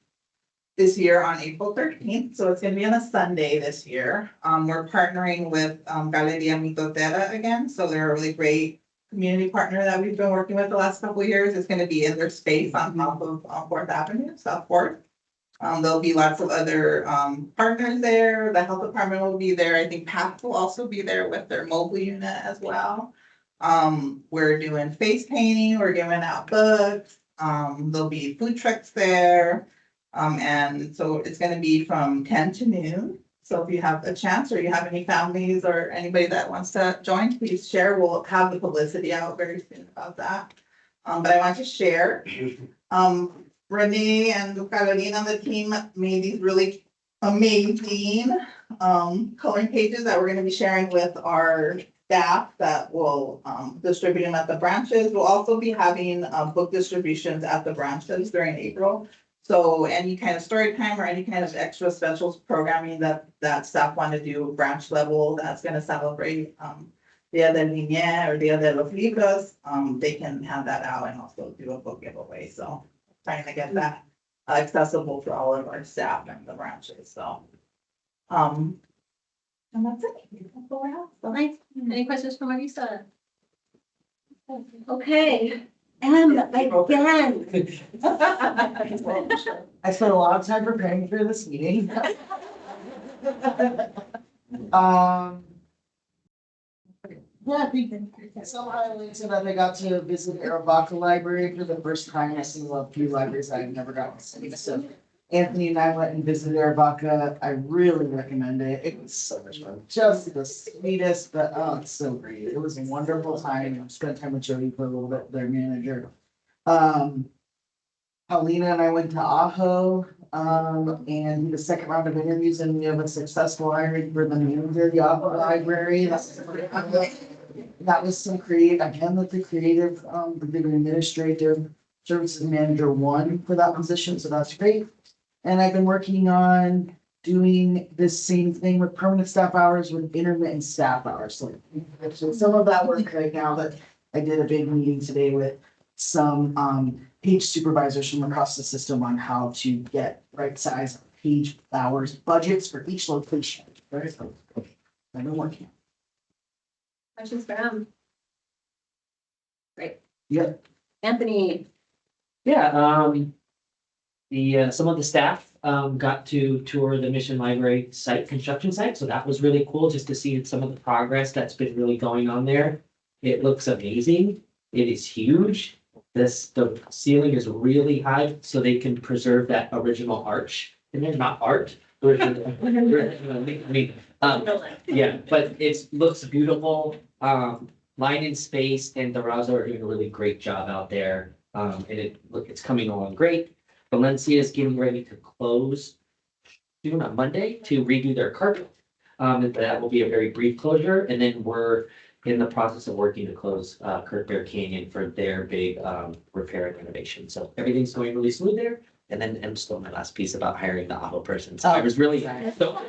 Speaker 15: this year on April 13th, so it's gonna be on a Sunday this year. We're partnering with, Galeria Mitotera again, so they're a really great community partner that we've been working with the last couple of years. It's gonna be in their space on top of, 4th Avenue, South 4th. There'll be lots of other, partners there. The health department will be there. I think PATH will also be there with their mobile unit as well. We're doing face painting, we're giving out books, there'll be food trucks there. And so it's gonna be from 10 to noon. So if you have a chance or you have any families or anybody that wants to join, please share. We'll have the publicity out very soon about that. But I want to share, Renee and Carolina on the team made these really amazing coloring pages that we're gonna be sharing with our staff that will distribute them at the branches. We'll also be having book distributions at the branches during April. So any kind of story time or any kind of extra special programming that staff want to do branch level that's gonna celebrate Dia del Niño or Dia de los Libros, they can have that out and also do a book giveaway. So trying to get that accessible for all of our staff and the branches, so. And that's it. That's all I have. So.
Speaker 1: Nice. Any questions for Marisa? Okay, and again.
Speaker 13: I spent a lot of time preparing for this meeting. Yeah, I think some highlights are that I got to visit Aravaca Library for the first time. I still love few libraries I've never gotten to see. So Anthony and I went and visited Aravaca. I really recommend it. It was so much fun. Just the sweetest, but oh, it's so great. It was a wonderful time. I spent time with Jody for a little bit, their manager. Paulina and I went to Ajo and did the second round of interviews, and we have a successful hiring for the manager of the Ajo Library. That was some creative, again, with the creative, the administrative services manager one for that position, so that's great. And I've been working on doing this same thing with permanent staff hours with intermittent staff hours. So some of that work right now, but I did a big meeting today with some page supervisors from across the system on how to get right size page hours budgets for each location. Right? So, okay, I've been working.
Speaker 1: Questions for him? Great.
Speaker 13: Yep.
Speaker 1: Anthony,
Speaker 2: Yeah, some of the staff, got to tour the Mission Library site, construction site, so that was really cool just to see some of the progress that's been really going on there. It looks amazing. It is huge. The ceiling is really high, so they can preserve that original arch. And they're not art. Yeah, but it looks beautiful, line in space, and the Raza are doing a really great job out there. And it's coming along great. Valencia is getting ready to close soon on Monday to redo their carpet. And that will be a very brief closure, and then we're in the process of working to close Kurt Bear Canyon for their big repair and renovation. So everything's going really smooth there. And then I'm still my last piece about hiring the Ajo person. So I was really, so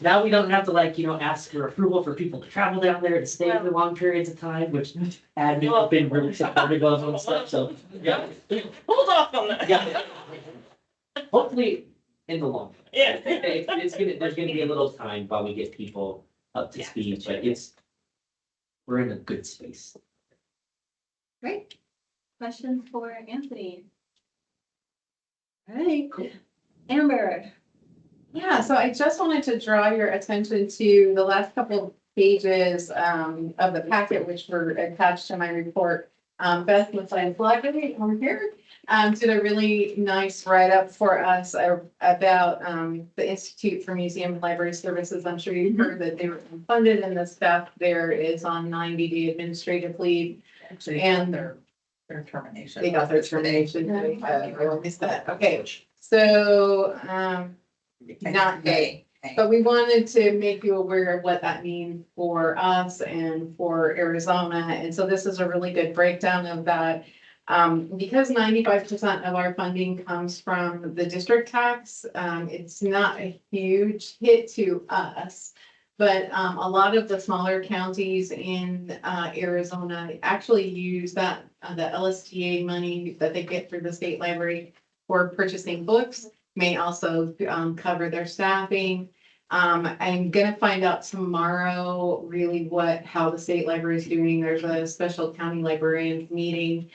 Speaker 2: now we don't have to ask for approval for people to travel down there to stay for long periods of time, which admin have been really supportive of and stuff. So, yeah.
Speaker 11: Hold off on that.
Speaker 2: Yeah. Hopefully in the long. Run.
Speaker 11: Yeah.
Speaker 2: There's gonna be a little time while we get people up to speed, but we're in a good space.
Speaker 1: great. Questions for Anthony? All right, Amber.
Speaker 12: Yeah, so I just wanted to draw your attention to the last couple of pages of the packet, which were attached to my report. Beth with Science Library over here did a really nice write-up for us about the Institute for Museum and Library Services. I'm sure you've heard that they were funded, and the staff there is on 90-day administrative leave.
Speaker 15: Actually,
Speaker 12: And
Speaker 15: their termination.
Speaker 12: they got their termination. I missed that. Okay, so not they. But we wanted to make you aware of what that means for us and for Arizona. And so this is a really good breakdown of that. Because 95% of our funding comes from the district tax, it's not a huge hit to us. But a lot of the smaller counties in Arizona actually use that the LSTA money that they get through the state library for purchasing books, may also cover their staffing. I'm gonna find out tomorrow really how the state library is doing. There's a special county librarians meeting.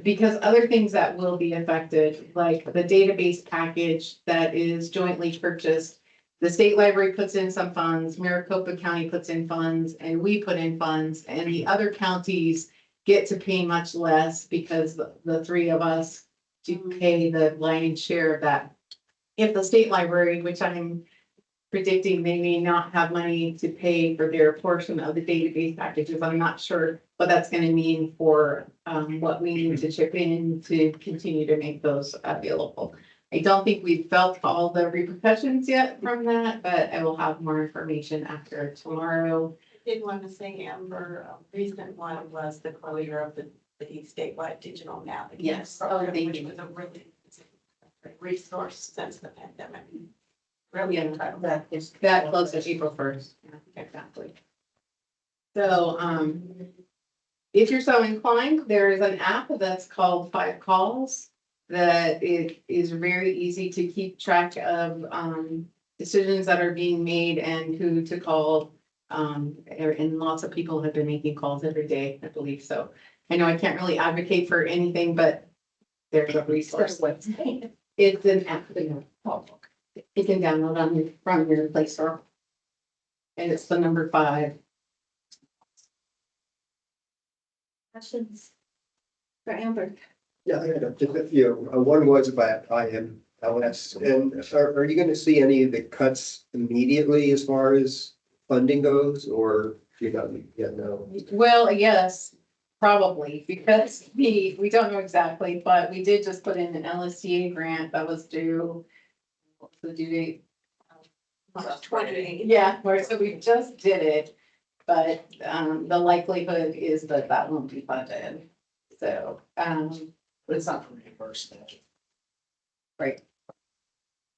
Speaker 12: Because other things that will be affected, like the database package that is jointly purchased. The state library puts in some funds, Maricopa County puts in funds, and we put in funds, and the other counties get to pay much less because the three of us do pay the lion's share of that. If the state library, which I'm predicting they may not have money to pay for their portion of the database packages. I'm not sure what that's gonna mean for what we need to chip in to continue to make those available. I don't think we've felt all the repercussions yet from that, but I will have more information after tomorrow.
Speaker 11: Did want to say, Amber, a recent one was the closure of the statewide digital map.
Speaker 12: Yes. Oh,
Speaker 11: program,
Speaker 12: thank
Speaker 11: which
Speaker 12: you.
Speaker 11: was a really resource since the pandemic. Really
Speaker 12: Yeah,
Speaker 11: incredible.
Speaker 12: that closed April 1st. Exactly. So, if you're so inclined, there is an app that's called 5 Calls that it is very easy to keep track of decisions that are being made and who to call. And lots of people have been making calls every day, I believe. So I know I can't really advocate for anything, but there's a resource. It's an app you can download from your Play Store. And it's the number 5.
Speaker 8: Questions? For Amber?
Speaker 3: Yeah, I had one was about IMLS, and are you gonna see any of the cuts immediately as far as funding goes, or you not yet know?
Speaker 12: Well, yes, probably, because we don't know exactly, but we did just put in an LSTA grant that was due. What's the due date?
Speaker 11: March 28th.
Speaker 12: Yeah, so we just did it, but the likelihood is that that won't be funded. So,
Speaker 13: But it's not for reimbursement.
Speaker 12: right.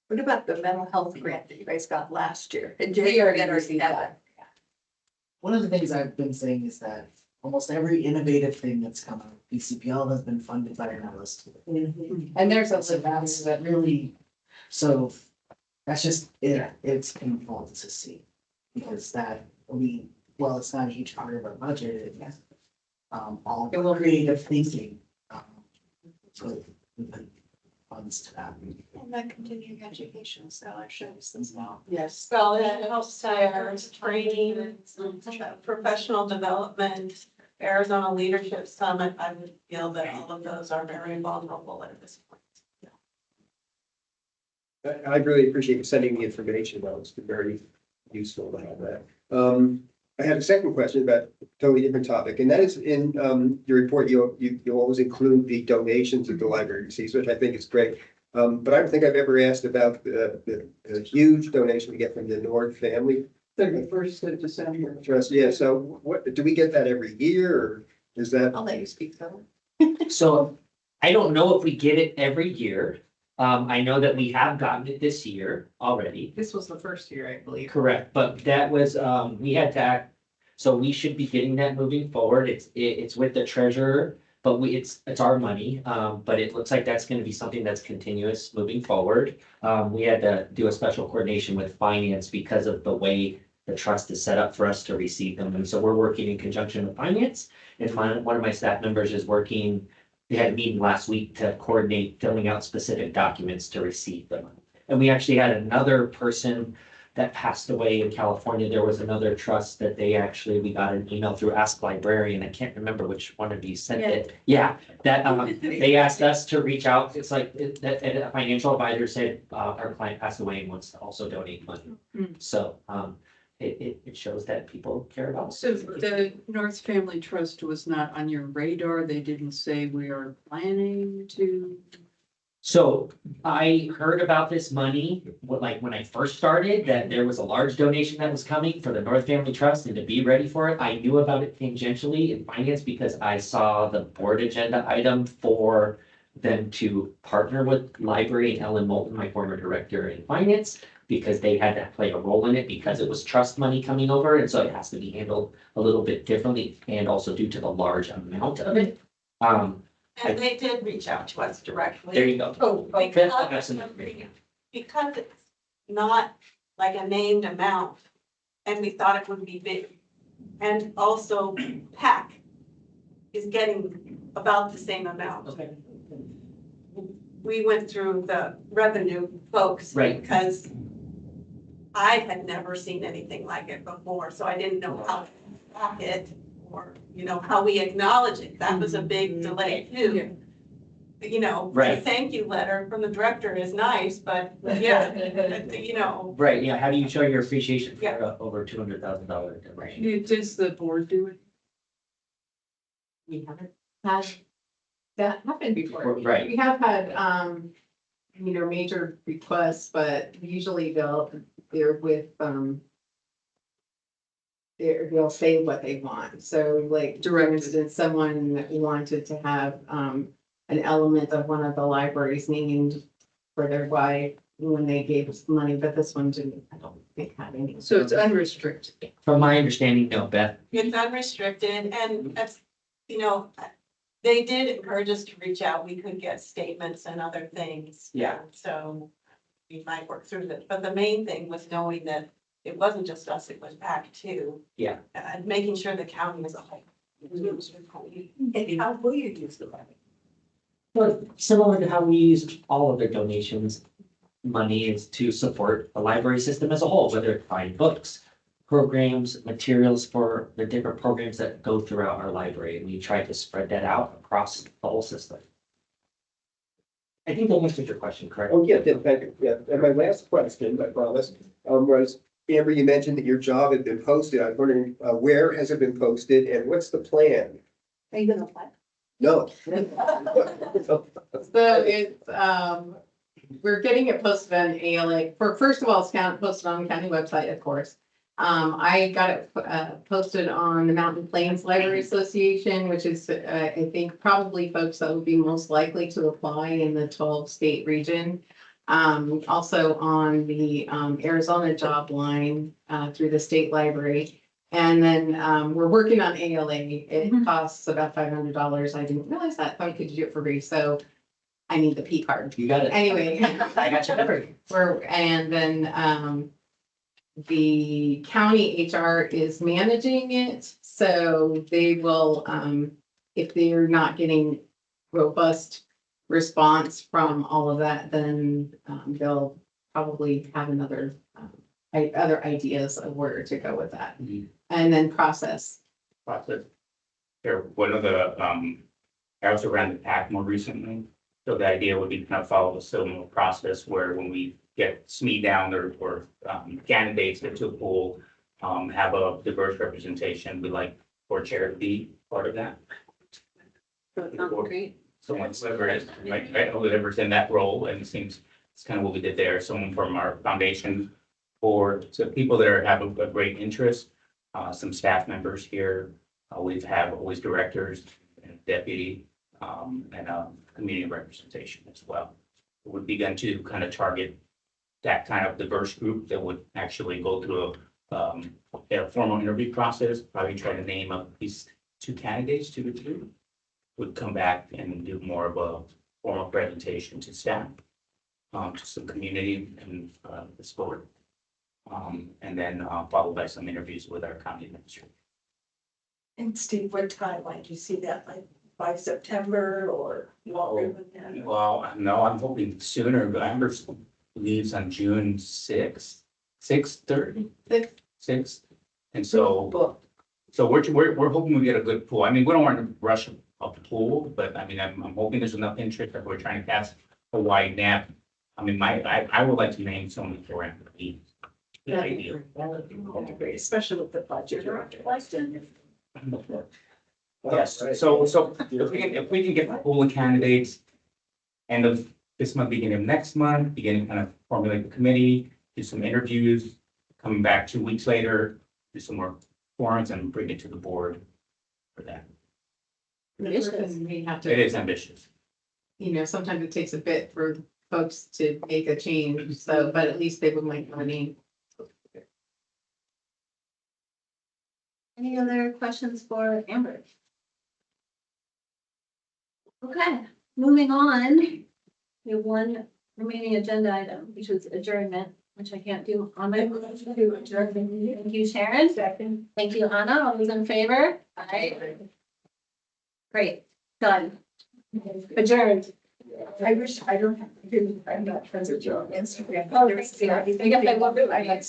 Speaker 6: What about the mental health grant that you guys got last year? Did you
Speaker 12: We already
Speaker 6: get or
Speaker 12: received
Speaker 6: have
Speaker 12: that.
Speaker 13: One of the things I've been saying is that almost every innovative thing that's come out, BCPL has been funded by an list.
Speaker 12: And there's a
Speaker 13: So that's that really, so that's just, it's painful to see. Because well, it's not a huge part of our budget, it's all creative thinking. So the funds to that.
Speaker 8: And that continuing education scholarships as well.
Speaker 11: Yes, well, it helps our training, professional development, Arizona Leadership Summit. I would feel that all of those are very vulnerable at this point.
Speaker 3: I really appreciate you sending the information, though, it's been very useful to have that. I had a second question about a totally different topic, and that is in your report, you always include the donations that the library receives, which I think is great. But I don't think I've ever asked about the huge donation we get from the Nord family
Speaker 10: 31st of December.
Speaker 3: trust. Yeah, so what, do we get that every year, or is that?
Speaker 12: I'll let you speak though.
Speaker 2: So I don't know if we get it every year. I know that we have gotten it this year already.
Speaker 12: This was the first year, I believe.
Speaker 2: Correct, but that was, we had to act, so we should be getting that moving forward. It's with the treasurer, but it's our money. But it looks like that's gonna be something that's continuous moving forward. We had to do a special coordination with finance because of the way the trust is set up for us to receive them. And so we're working in conjunction with finance. And one of my staff members is working. They had a meeting last week to coordinate filling out specific documents to receive them. And we actually had another person that passed away in California. There was another trust that we got an email through Ask Librarian. I can't remember which one of you sent it. Yeah, that, they asked us to reach out. It's like, that a financial advisor said, our client passed away and wants to also donate money. So, it shows that people care about us.
Speaker 10: So the North Family Trust was not on your radar? They didn't say we are planning to?
Speaker 2: So I heard about this money, when I first started, that there was a large donation that was coming for the North Family Trust and to be ready for it. I knew about it tangentially in finance because I saw the board agenda item for them to partner with library and Ellen Moulton, my former director in finance, because they had to play a role in it because it was trust money coming over. And so it has to be handled a little bit differently and also due to the large amount of it.
Speaker 11: And they did reach out to us directly.
Speaker 2: There you go.
Speaker 11: Because it's not like a named amount, and we thought it would be big. And also PAC is getting about the same amount.
Speaker 2: Okay.
Speaker 11: We went through the revenue folks.
Speaker 2: Right.
Speaker 11: Because I had never seen anything like it before, so I didn't know how to track it or, how we acknowledge it. That was a big delay too. you know, a
Speaker 2: Right.
Speaker 11: thank you letter from the director is nice, but yeah, you know.
Speaker 2: Right, yeah, how do you show your appreciation for
Speaker 11: Yeah.
Speaker 2: over $200,000 donation?
Speaker 10: Does the board do it?
Speaker 12: We haven't had that happen before.
Speaker 2: Right.
Speaker 12: We have had, major requests, but usually they're with, they'll say what they want. So like, for instance, someone wanted to have, an element of one of the libraries named for their wife when they gave us money, but this one didn't, I don't think had any.
Speaker 10: So it's unrestricted.
Speaker 2: From my understanding, no, Beth.
Speaker 11: It's unrestricted and that's, you know, they did encourage us to reach out. We could get statements and other things.
Speaker 2: Yeah.
Speaker 11: So we might work through this, but the main thing was knowing that it wasn't just us, it was PAC too.
Speaker 2: Yeah.
Speaker 11: And making sure the county was a whole.
Speaker 6: And how will you use the money?
Speaker 2: Well, similar to how we use all of their donations, money is to support the library system as a whole, whether it's buying books, programs, materials for the different programs that go throughout our library, and we try to spread that out across the whole system. I think that answered your question, correct?
Speaker 3: Oh, yeah, thank you. Yeah, and my last question, I promise, was, Amber, you mentioned that your job had been posted. I was wondering, where has it been posted and what's the plan?
Speaker 8: Are you gonna apply?
Speaker 3: No.
Speaker 12: So it's, we're getting it posted on ALA, first of all, it's posted on the county website, of course. I got it, posted on the Mountain Plains Library Association, which is, I think probably folks that would be most likely to apply in the 12-state region. Also on the, Arizona job line, through the state library. And then, we're working on ALA. It costs about $500. I didn't realize that, thought I could do it for free, so I need the P card.
Speaker 2: You got it.
Speaker 12: Anyway.
Speaker 2: I got you covered.
Speaker 12: And then, the county HR is managing it, so they will, if they're not getting robust response from all of that, then, they'll probably have other ideas of where to go with that. And then process.
Speaker 16: There, one of the, I also ran the PAC more recently. So the idea would be to kind of follow a similar process where when we get SME down or candidates into a pool, have a diverse representation, we like for chair to be part of that.
Speaker 1: Great.
Speaker 16: Someone whoever is, whoever's in that role, and it seems it's kind of what we did there, someone from our foundation or so people that have a great interest, some staff members here. We have always directors and deputy, and community representation as well. It would begin to kind of target that kind of diverse group that would actually go through a formal interview process, probably try to name at least 2 candidates, 2 to 3, would come back and do more of a formal presentation to staff, to some community and this board. And then followed by some interviews with our county administrator.
Speaker 6: And Steve, what timeline, do you see that like by September or longer than that?
Speaker 16: Well, no, I'm hoping sooner, but Amber leaves on June 6th, 6:30. 6th. And so we're hoping we get a good pool. I mean, we don't want to rush a pool, but I mean, I'm hoping there's enough interest that we're trying to cast a wide net. I mean, I would like to name someone for Amber. Ideal.
Speaker 6: That would be great, especially with the budget director like to.
Speaker 16: Yes, so if we can get a pool of candidates, end of this month, beginning of next month, kind of formulate the committee, do some interviews, coming back 2 weeks later, do some more forums and bring it to the board for that.
Speaker 12: We have to.
Speaker 16: It is ambitious.
Speaker 12: Sometimes it takes a bit for folks to make a change, so, but at least they would like money.
Speaker 1: Any other questions for Amber? Okay, moving on. We have one remaining agenda item, which is adjournment, which I can't do on my motion to adjourn. Thank you, Sharon. Second. Thank you, Anna. All those in favor? Aye. Great, done. Adjourned.
Speaker 6: I wish I don't have to do, I'm not friends with you on Instagram.
Speaker 1: Oh, thanks, yeah. I guess I will do. I